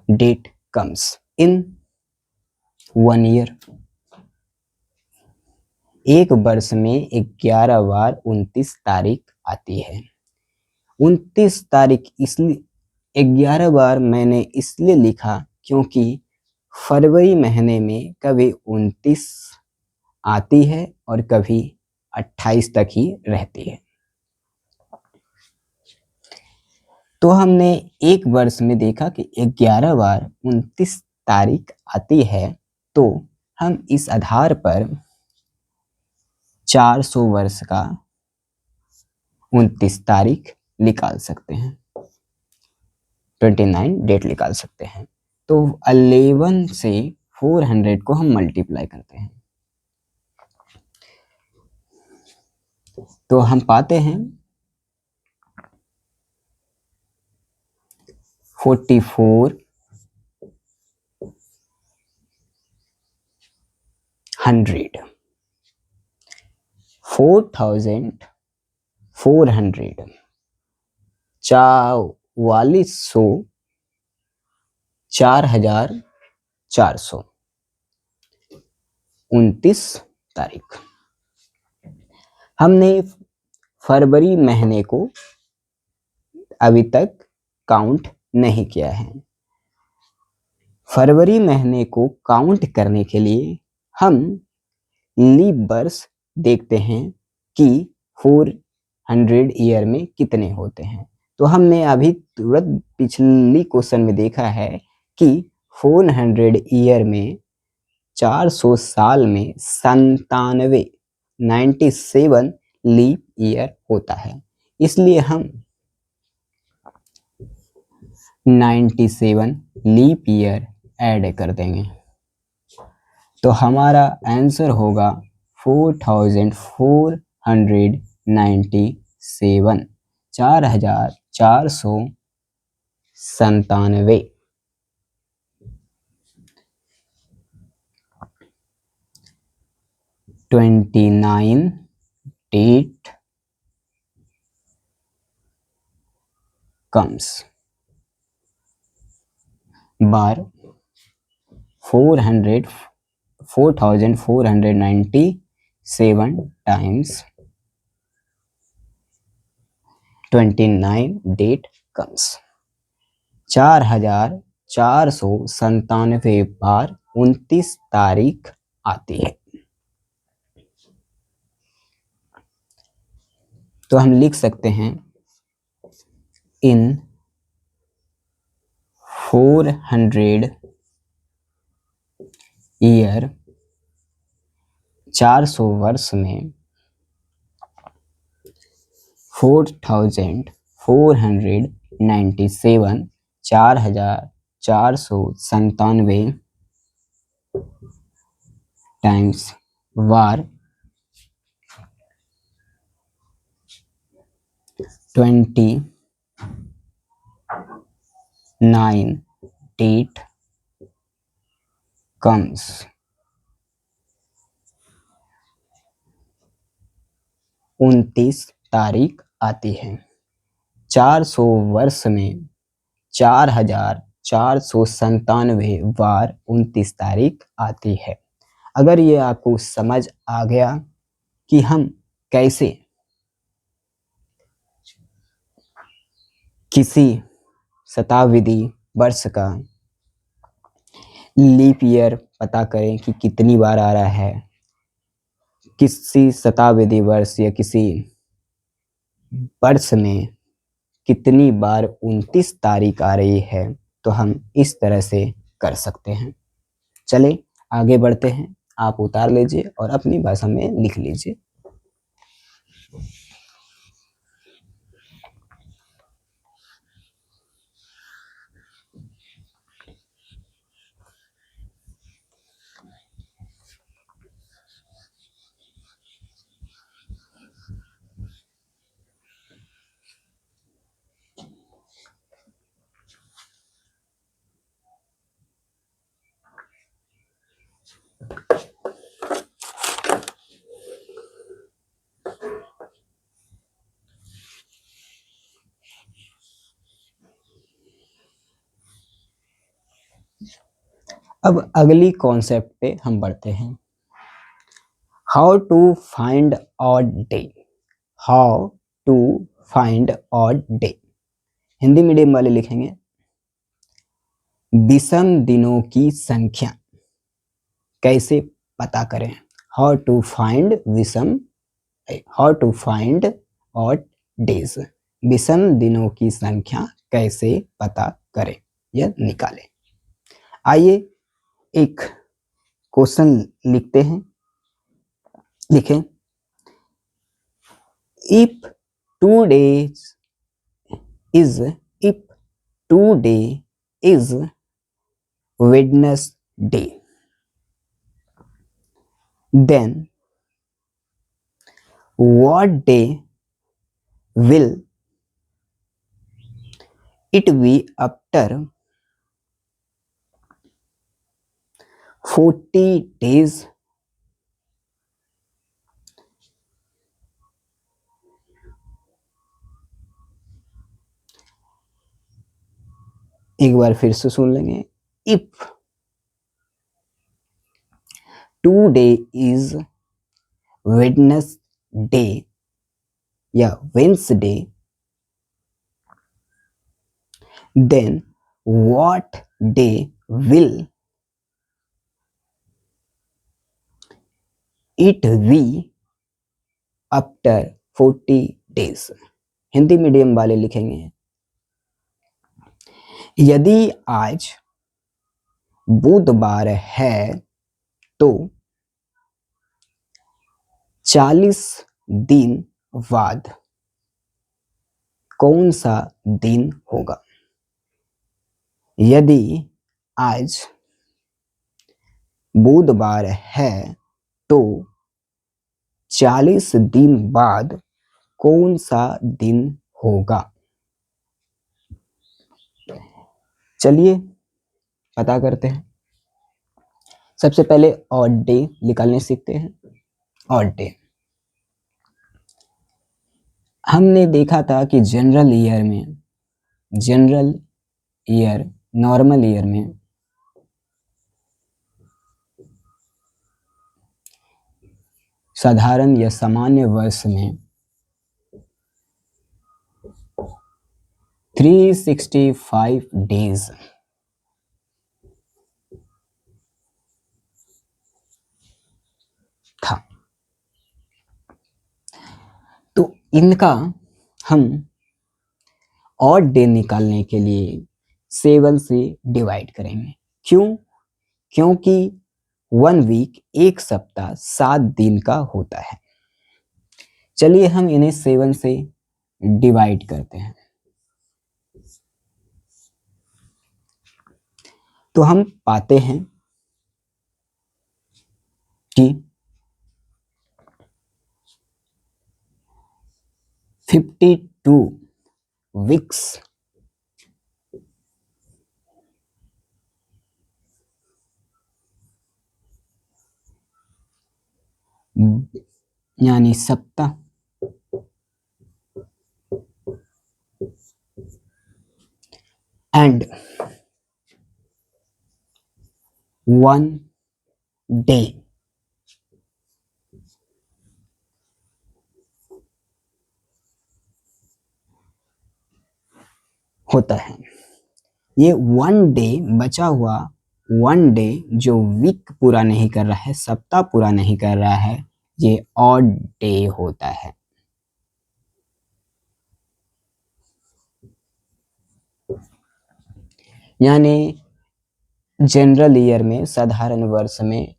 that comes in 1 year. एक वर्ष में 11 बार 29 तारीख आती है। 29 तारीख इसलिए 11 बार मैंने इसलिए लिखा क्योंकि फरवरी महीने में कभी 29 आती है और कभी 28 तक ही रहती है। तो हमने एक वर्ष में देखा कि 11 बार 29 तारीख आती है, तो हम इस आधार पर 400 वर्ष का 29 तारीख निकाल सकते हैं, 29 डेट निकाल सकते हैं। तो 11 से 400 को हम मल्टीप्लाई करते हैं तो हम पाते हैं 4400 4400 4400 4400 29 तारीख। हमने फरवरी महीने को अभी तक काउंट नहीं किया है। फरवरी महीने को काउंट करने के लिए हम लीप वर्ष देखते हैं कि 400 ईयर में कितने होते हैं। तो हमने अभी तुरंत पिछली क्वेश्चन में देखा है कि 400 ईयर में 400 साल में 97 लीप ईयर होता है, इसलिए हम 97 लीप ईयर ऐड कर देंगे तो हमारा आंसर होगा 4497 4497। 29 date comes बार 4497 times 29 date comes 4497 बार 29 तारीख आती है। तो हम लिख सकते हैं इन 400 ईयर 400 वर्ष में 4497 4497 टाइम्स बार 29 date comes, 29 तारीख आती है। 400 वर्ष में 4497 बार 29 तारीख आती है। अगर ये आपको समझ आ गया कि हम कैसे किसी शताब्दी वर्ष का लीप ईयर पता करें कि कितनी बार आ रहा है, किसी शताब्दी वर्ष या किसी वर्ष में कितनी बार 29 तारीख आ रही है, तो हम इस तरह से कर सकते हैं। चले आगे बढ़ते हैं। आप उतार लीजिए और अपनी भाषा में लिख लीजिए। अब अगली कॉन्सेप्ट पे हम बढ़ते हैं। How to find odd day. How to find odd day. Hindi medium वाले लिखेंगे विषम दिनों की संख्या कैसे पता करें। How to find how to find odd days. विषम दिनों की संख्या कैसे पता करें या निकालें। आइए एक क्वेश्चन लिखते हैं। लिखें if if today is Wednesday, then what day will it be after 40 days? एक बार फिर से सुन लेंगे। इफ टुडे इज वेडनेसडे या Wednesday, then what day will it be after 40 days. Hindi medium वाले लिखेंगे यदि आज बुधवार है तो 40 दिन बाद कौन सा दिन होगा। यदि आज बुधवार है तो 40 दिन बाद कौन सा दिन होगा। चलिए पता करते हैं। सबसे पहले ऑड डे निकालने सीखते हैं। ऑड डे हमने देखा था कि नॉर्मल ईयर में साधारण या सामान्य वर्ष में 365 डेज था। तो इनका हम ऑड डे निकालने के लिए 7 से डिवाइड करेंगे। क्यों? क्योंकि 1 वीक एक सप्ताह 7 दिन का होता है। चलिए हम इन्हें 7 से डिवाइड करते हैं। तो हम पाते हैं कि 52 weeks. यानी सप्ताह, and 1 day होता है। ये 1 डे बचा हुआ 1 डे जो वीक पूरा नहीं कर रहा है, सप्ताह पूरा नहीं कर रहा है, ये ऑड डे होता है। यानी जनरल ईयर में, साधारण वर्ष में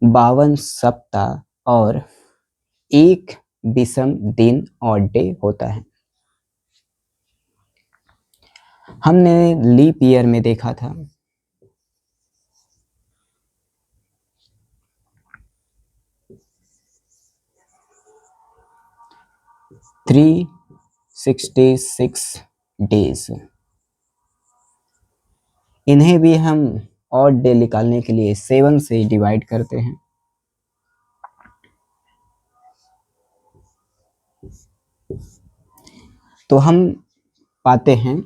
52 सप्ताह और एक विषम दिन ऑड डे होता है। हमने लीप ईयर में देखा था 366 डेज। इन्हें भी हम ऑड डे निकालने के लिए 7 से डिवाइड करते हैं। तो हम पाते हैं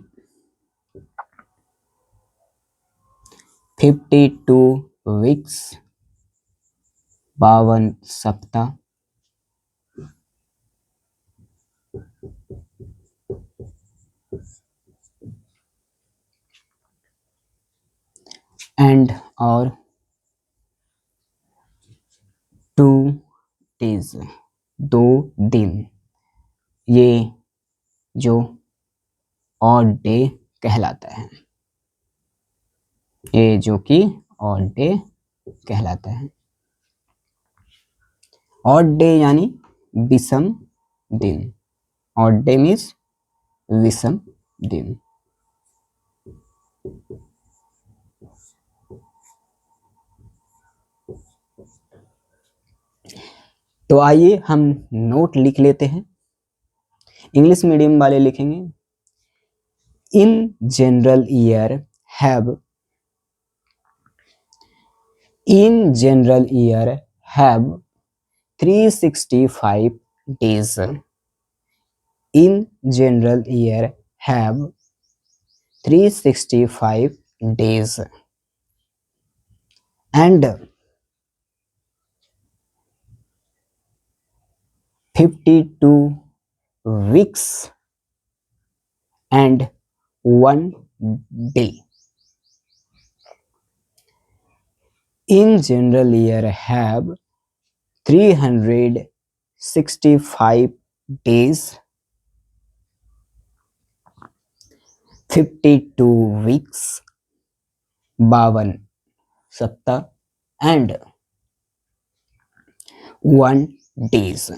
52 वीक्स, 52 सप्ताह, एंड और 2 डेज, 2 दिन, ये जो ऑड डे कहलाता है, ये जो कि ऑड डे कहलाता है। ऑड डे यानी विषम दिन, ऑड डे मीन्स विषम दिन। तो आइए हम नोट लिख लेते हैं। इंग्लिश मीडियम वाले लिखेंगे in general year have, in general year have 365 days, in general year have 365 days and 52 weeks and 1 day. In general year have 365 days, 52 weeks, 52 सप्ताह and 1 days.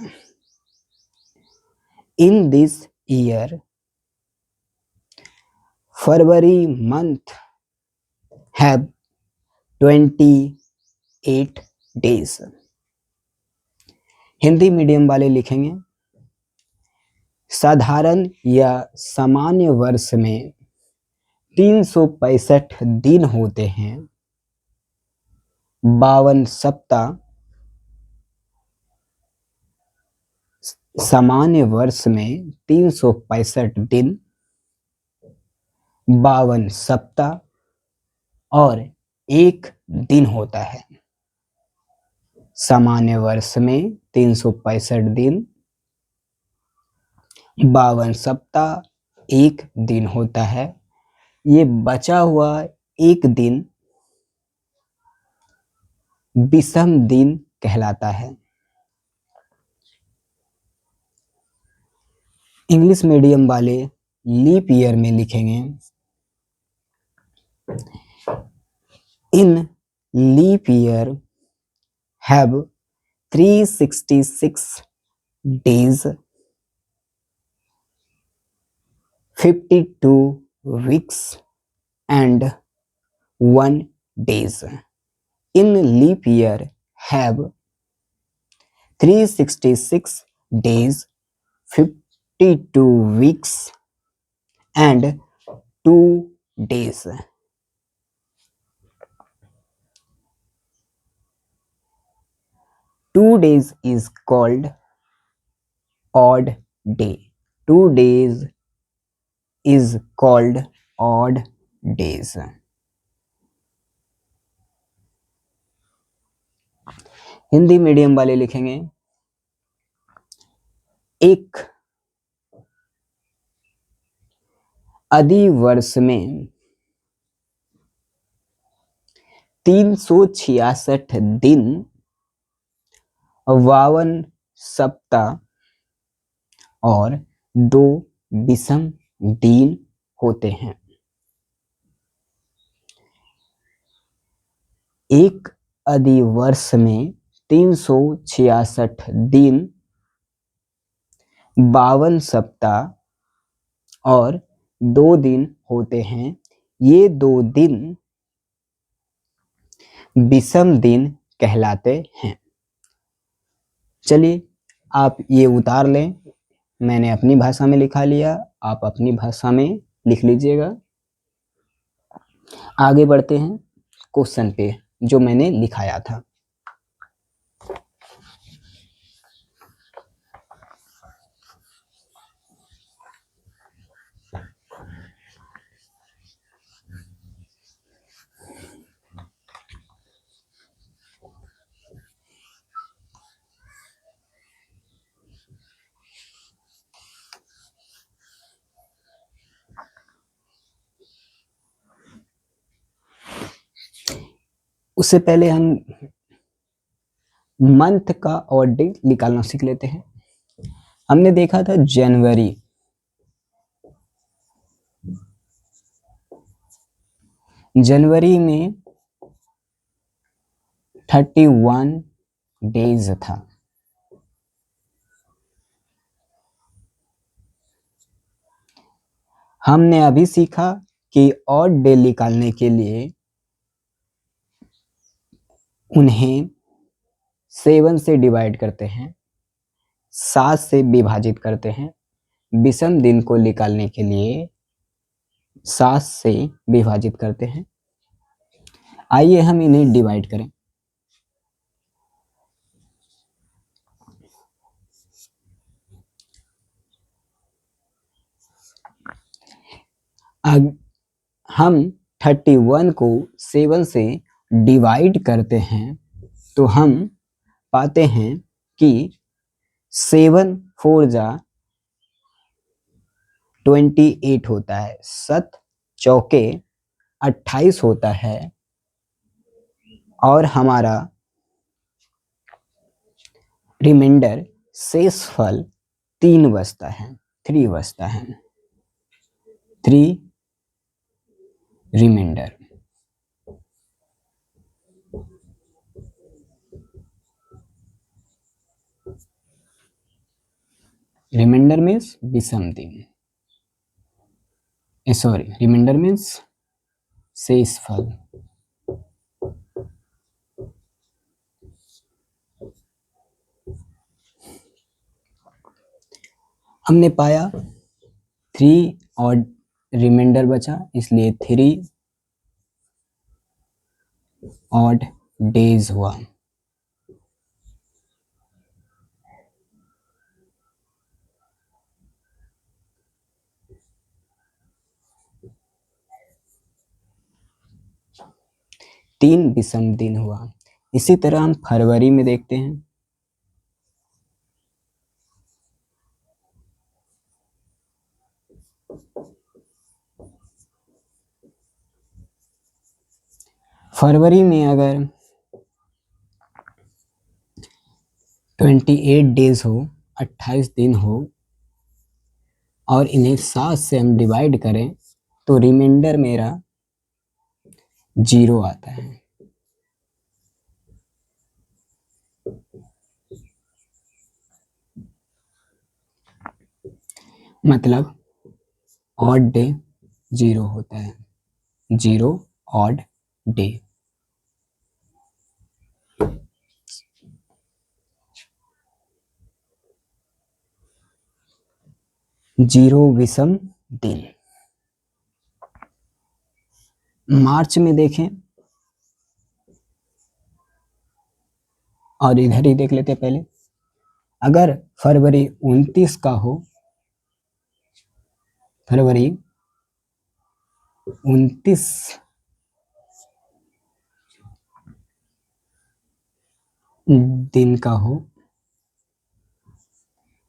In this year, February month have 28 days. Hindi medium वाले लिखेंगे साधारण या सामान्य वर्ष में 365 दिन होते हैं, 52 सप्ताह सामान्य वर्ष में 365 दिन, 52 सप्ताह और एक दिन होता है। सामान्य वर्ष में 365 दिन, 52 सप्ताह, एक दिन होता है। ये बचा हुआ एक दिन विषम दिन कहलाता है। इंग्लिश मीडियम वाले लीप ईयर में लिखेंगे इन leap year have 366 days, 52 weeks and 1 days. In leap year have 366 days, 52 weeks and 2 days. 2 days is called odd day. 2 days is called odd days. Hindi medium वाले लिखेंगे एक अधिवर्ष में 366 दिन, 52 सप्ताह और 2 विषम दिन होते हैं। एक अधिवर्ष में 366 दिन, 52 सप्ताह और 2 दिन होते हैं। ये 2 दिन विषम दिन कहलाते हैं। चलिए आप ये उतार लें, मैंने अपनी भाषा में लिखा लिया, आप अपनी भाषा में लिख लीजिएगा। आगे बढ़ते हैं क्वेश्चन पे जो मैंने लिखाया था। उससे पहले हम मंथ का और डे निकालना सीख लेते हैं। हमने देखा था जनवरी, जनवरी में 31 डेज था। हमने अभी सीखा कि ऑड डे निकालने के लिए उन्हें 7 से डिवाइड करते हैं, 7 से विभाजित करते हैं। विषम दिन को निकालने के लिए 7 से विभाजित करते हैं। आइए हम इन्हें डिवाइड करें। हम 31 को 7 से डिवाइड करते हैं तो हम पाते हैं कि 7 4 जा 28 होता है, 7 चौके 28 होता है और हमारा रिमाइंडर शेषफल 3 बचता है, 3 बचता है, 3 रिमाइंडर। रिमाइंडर मीन्स विषम दिन, सॉरी रिमाइंडर मीन्स शेषफल। हमने पाया 3 और रिमाइंडर बचा, इसलिए 3 ऑड डेज हुआ। तीन विषम दिन हुआ। इसी तरह हम फरवरी में देखते हैं। फरवरी में अगर 28 डेज हो, 28 दिन हो और इन्हें 7 से हम डिवाइड करें तो रिमाइंडर मेरा 0 आता है। मतलब ऑड डे 0 होता है, 0 ऑड डे। जीरो विषम दिन। मार्च में देखें और इधर ही देख लेते हैं पहले। अगर फरवरी 29 का हो, फरवरी 29 दिन का हो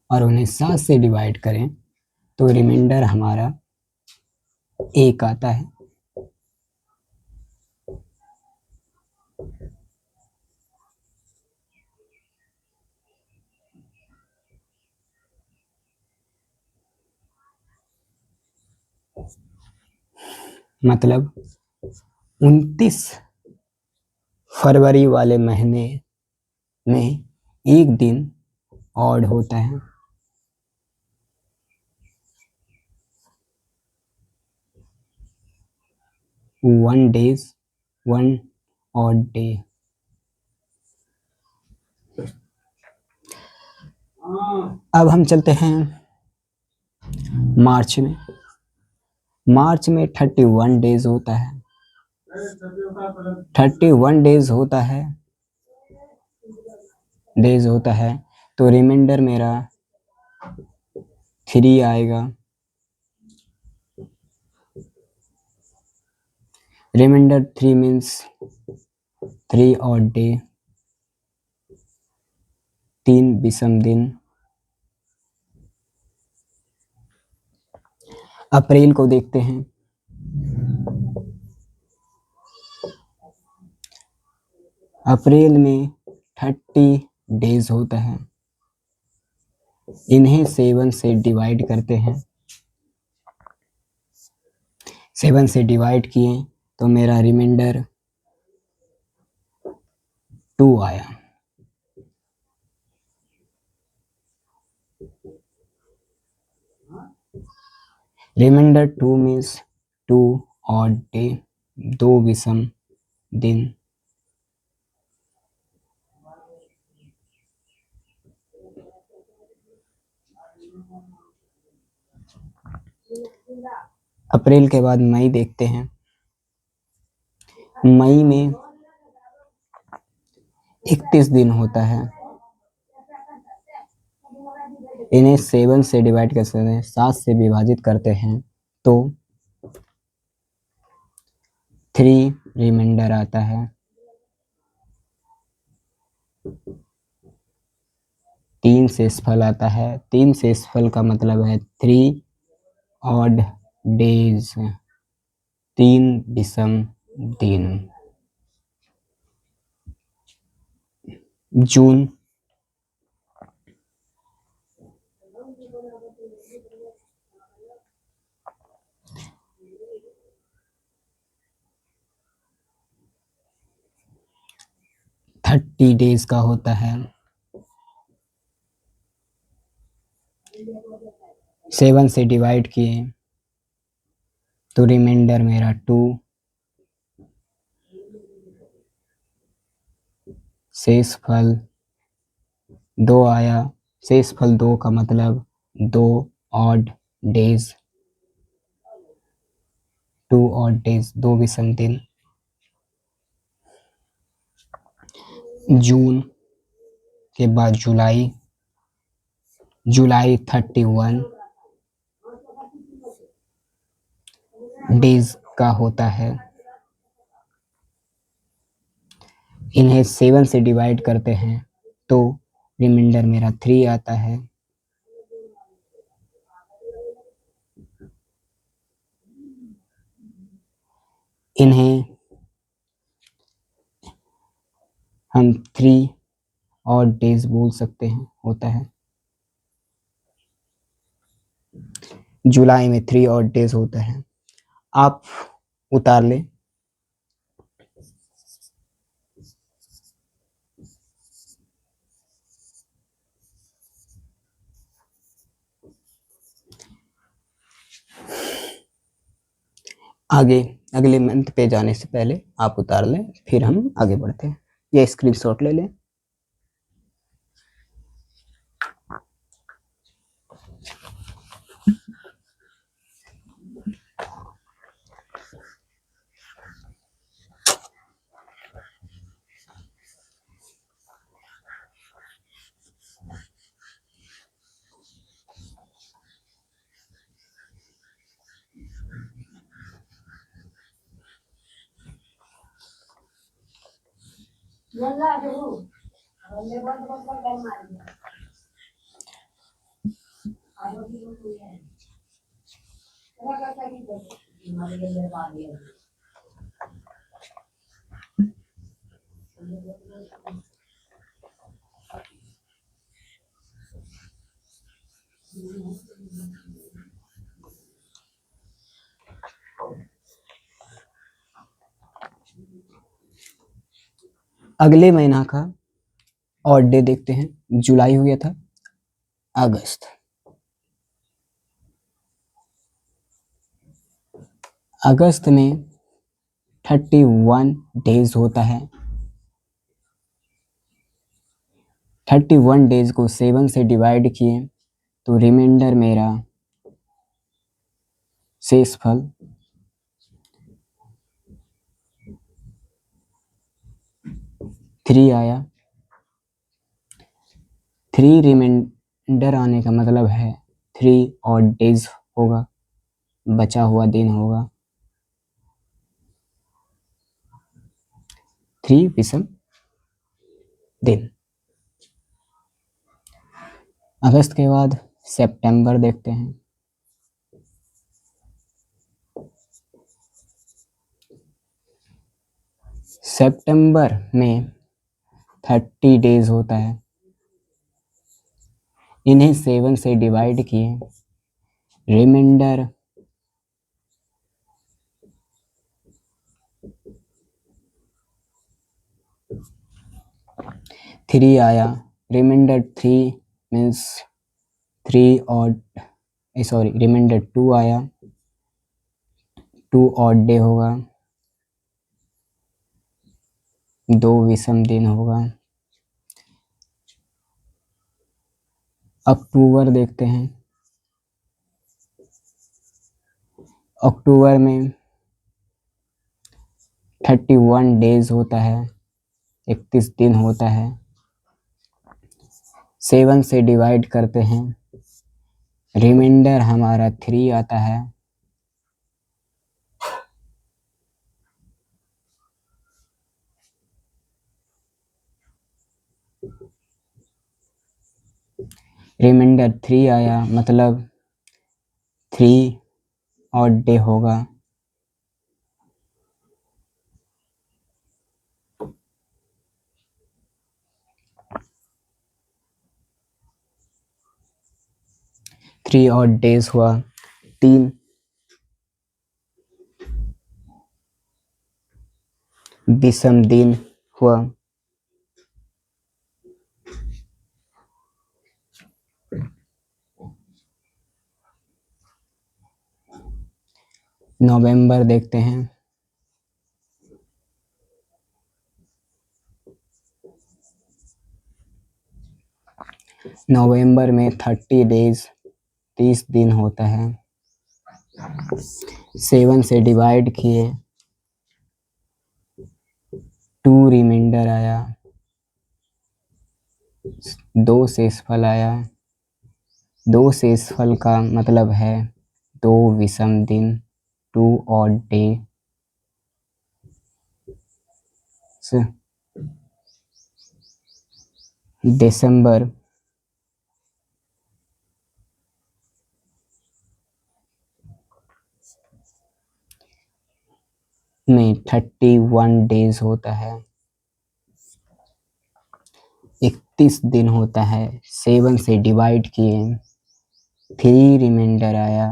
और उन्हें 7 से डिवाइड करें तो रिमाइंडर हमारा 1 आता है। मतलब 29 फरवरी वाले महीने में एक दिन ऑड होता है। One odd day. अब हम चलते हैं मार्च में। मार्च में 31 डेज होता है। 31 डेज होता है तो रिमाइंडर मेरा 3 आएगा। रिमाइंडर 3 मीन्स 3 ऑड डे, 3 विषम दिन। अप्रैल को देखते हैं। अप्रैल में 30 डेज होता है। इन्हें 7 से डिवाइड करते हैं। 7 से डिवाइड किए तो मेरा रिमाइंडर 2 आया। रिमाइंडर 2 मीन्स 2 ऑड डे, 2 विषम दिन। अप्रैल के बाद मई देखते हैं। मई में 31 दिन होता है। इन्हें 7 से डिवाइड कर सकते हैं, 7 से विभाजित करते हैं तो 3 रिमाइंडर आता है। 3 शेषफल आता है। 3 शेषफल का मतलब है 3 ऑड डेज, 3 विषम दिन। जून। थर्टी डेज का होता है। 7 से डिवाइड किए तो रिमाइंडर मेरा 2। शेषफल 2 आया। शेषफल 2 का मतलब 2 ऑड डेज, 2 ऑड डेज, 2 विषम दिन। जून के बाद जुलाई। जुलाई 31 डेज का होता है। इन्हें 7 से डिवाइड करते हैं तो रिमाइंडर मेरा 3 आता है। इन्हें हम 3 ऑड डेज बोल सकते हैं, होता है। जुलाई में 3 ऑड डेज होता है। आप उतार लें। आगे अगले मंथ पे जाने से पहले आप उतार लें, फिर हम आगे बढ़ते हैं। ये स्क्रीनशॉट ले लें। अगले महीना का और डे देखते हैं। जुलाई हो गया था, अगस्त। अगस्त में 31 डेज होता है। 31 डेज को 7 से डिवाइड किए तो रिमाइंडर मेरा शेषफल 3 आया। 3 रिमाइंडर आने का मतलब है 3 और डेज होगा, बचा हुआ दिन होगा। 3 विषम दिन। अगस्त के बाद सितंबर देखते हैं। सितंबर में 30 डेज होता है। इन्हें 7 से डिवाइड किए, रिमाइंडर 3 आया। रिमाइंडर 3 मीन्स 3 और सॉरी रिमाइंडर 2 आया। 2 ऑड डे होगा, 2 विषम दिन होगा। अक्टूबर देखते हैं। अक्टूबर में 31 डेज होता है, 31 दिन होता है। 7 से डिवाइड करते हैं, रिमाइंडर हमारा 3 आता है। रिमाइंडर 3 आया मतलब 3 ऑड डे होगा। थ्री ऑड डेज हुआ, 3 विषम दिन हुआ। नवंबर देखते हैं। नवंबर में 30 डेज 30 दिन होता है। 7 से डिवाइड किए, 2 रिमाइंडर आया, 2 शेषफल आया। 2 शेषफल का मतलब है 2 विषम दिन, 2 ऑड डे। दिसंबर में 31 डेज होता है, 31 दिन होता है। 7 से डिवाइड किए, 3 रिमाइंडर आया।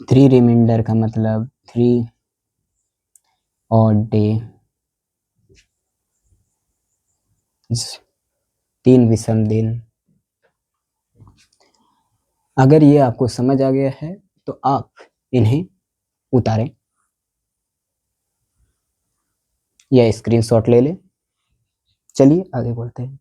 3 रिमाइंडर का मतलब 3 ऑड डे, 3 विषम दिन। अगर ये आपको समझ आ गया है तो आप इन्हें उतारें या स्क्रीनशॉट ले लें। चलिए आगे बढ़ते हैं।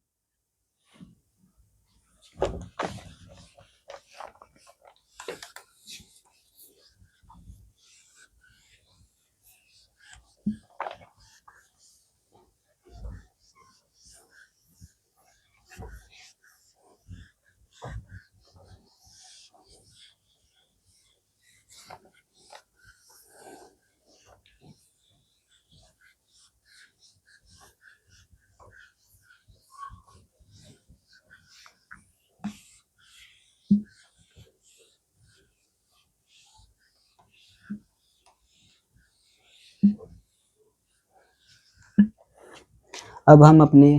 अब हम अपने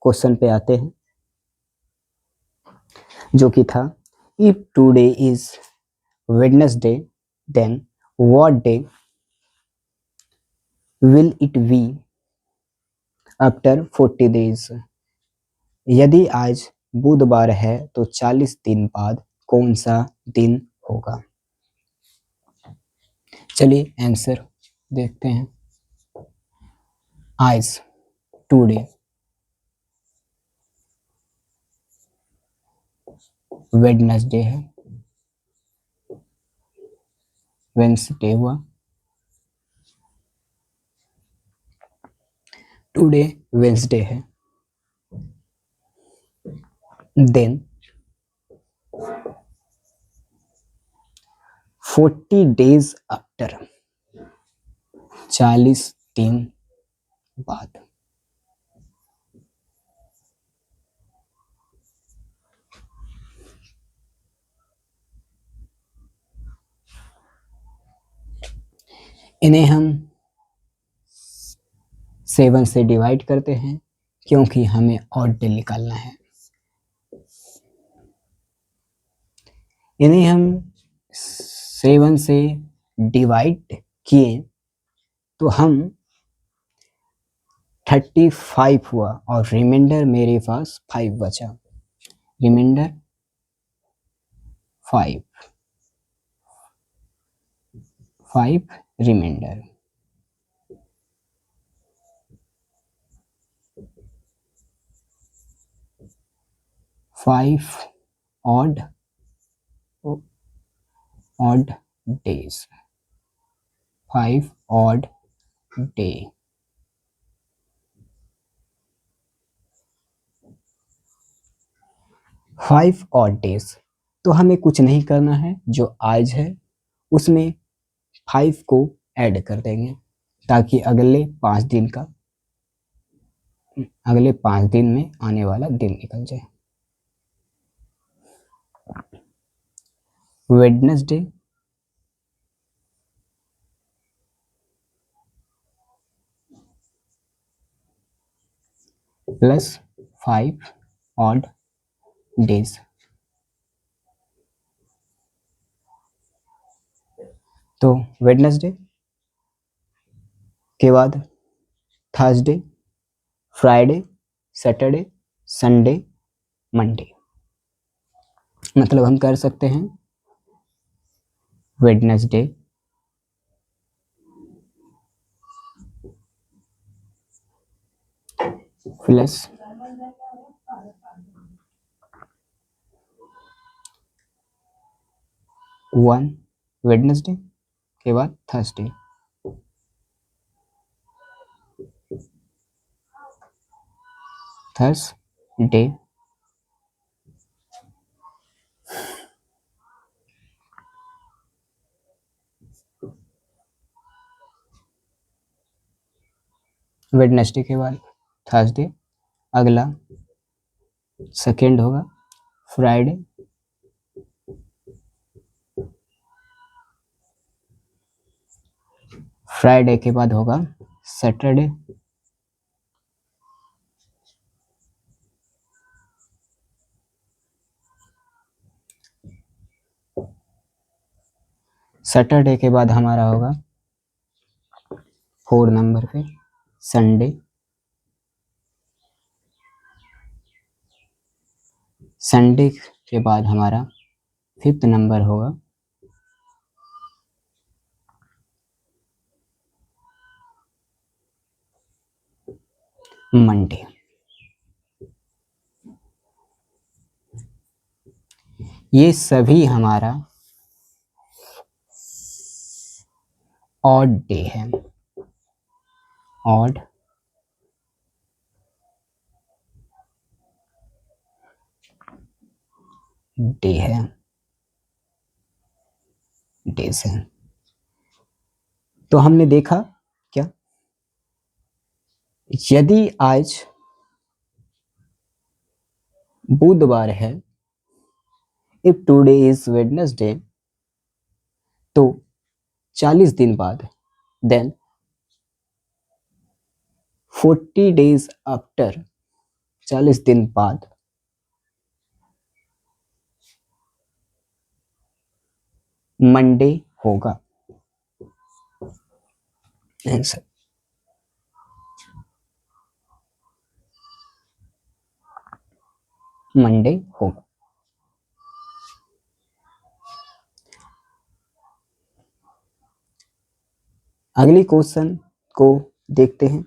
क्वेश्चन पे आते हैं, जो कि था if today is Wednesday then what day will it be after 40 days. यदि आज बुधवार है तो 40 दिन बाद कौन सा दिन होगा। चलिए आंसर देखते हैं। आज टुडे वेडनेसडे है, वेंसडे हुआ, टुडे वेंसडे है, देन 40 डेज आफ्टर 40 दिन बाद। इन्हें हम 7 से डिवाइड करते हैं क्योंकि हमें ऑड डे निकालना है। इन्हें हम 7 से डिवाइड किए तो हम 35 हुआ और रिमाइंडर मेरे पास 5 बचा। Remainder 5 remainder. Five odd days, 5 odd day. Five odd days, तो हमें कुछ नहीं करना है, जो आज है उसमें 5 को ऐड कर देंगे ताकि अगले 5 दिन में आने वाला दिन निकल जाए। वेडनेसडे प्लस 5 ऑड डेज, तो वेडनेसडे के बाद Thursday, Friday, Saturday, Sunday, Monday. मतलब हम कर सकते हैं वेडनेसडे प्लस 1 वेडनेसडे के बाद थर्सडे, थर्सडे वेडनेसडे के बाद थर्सडे, अगला सेकेंड होगा फ्राइडे, फ्राइडे के बाद होगा सैटरडे, सैटरडे के बाद हमारा होगा 4 नंबर पे संडे, संडे के बाद हमारा 5th नंबर होगा मंडे। ये सभी हमारा ऑड डे है, ऑड डे है, डेज है। तो हमने देखा क्या, यदि आज बुधवार है, इफ टुडे इज वेडनेसडे, तो 40 दिन बाद देन 40 days आफ्टर, 40 दिन बाद मंडे होगा। आंसर मंडे होगा। अगली क्वेश्चन को देखते हैं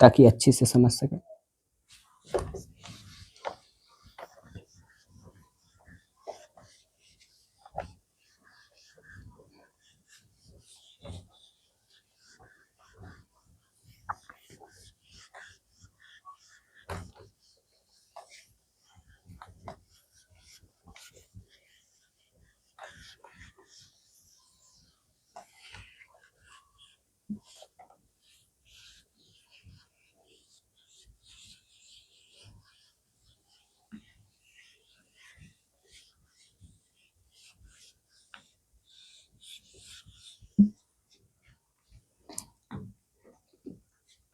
ताकि अच्छे से समझ सकें।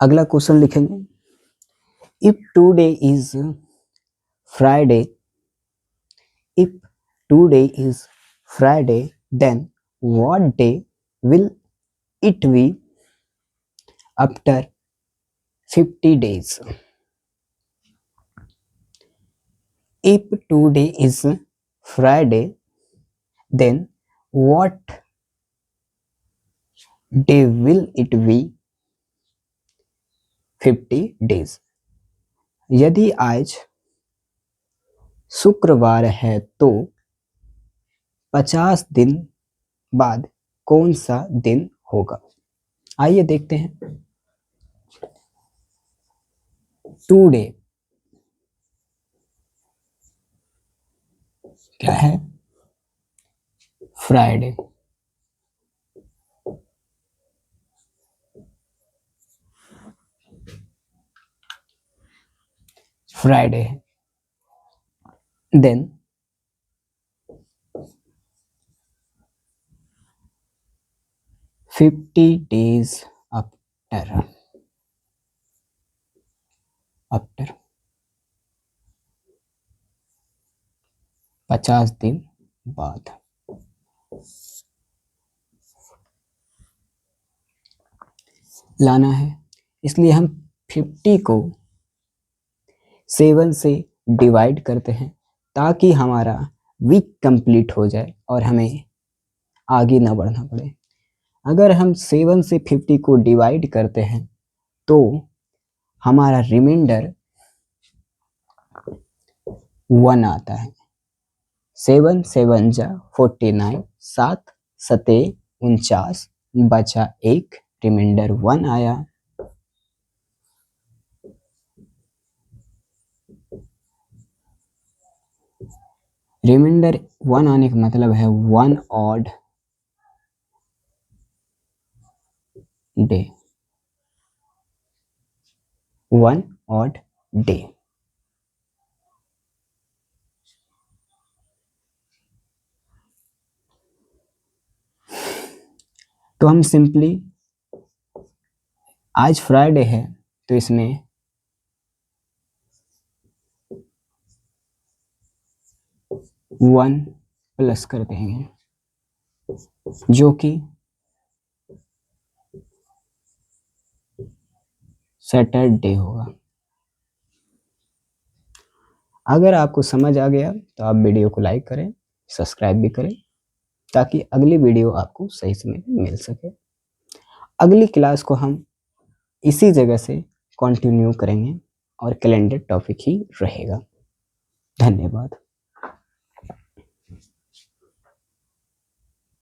अगला क्वेश्चन लिखेंगे, if today is Friday, if today is Friday then what day will it be after 50 days? If today is Friday, then what day will it be 50 days? यदि आज शुक्रवार है तो 50 दिन बाद कौन सा दिन होगा? आइए देखते हैं। टुडे क्या है? फ्राइडे। फ्राइडे है। देन 50 days आफ्टर, आफ्टर 50 दिन बाद। लाना है, इसलिए हम 50 को 7 से डिवाइड करते हैं ताकि हमारा वीक कंप्लीट हो जाए और हमें आगे ना बढ़ना पड़े। अगर हम 7 से 50 को डिवाइड करते हैं तो हमारा रिमाइंडर 1 आता है। 7 7 जा 49, 7 सते 49, बचा 1, रिमाइंडर 1 आया। रिमाइंडर 1 आने का मतलब है 1 ऑड डे, 1 ऑड डे। तो हम सिंपली, आज फ्राइडे है तो इसमें 1 प्लस कर देंगे जो कि सैटरडे होगा। अगर आपको समझ आ गया तो आप वीडियो को लाइक करें, सब्सक्राइब भी करें ताकि अगली वीडियो आपको सही समय मिल सके। अगली क्लास को हम इसी जगह से कंटिन्यू करेंगे और कैलेंडर टॉपिक ही रहेगा। धन्यवाद।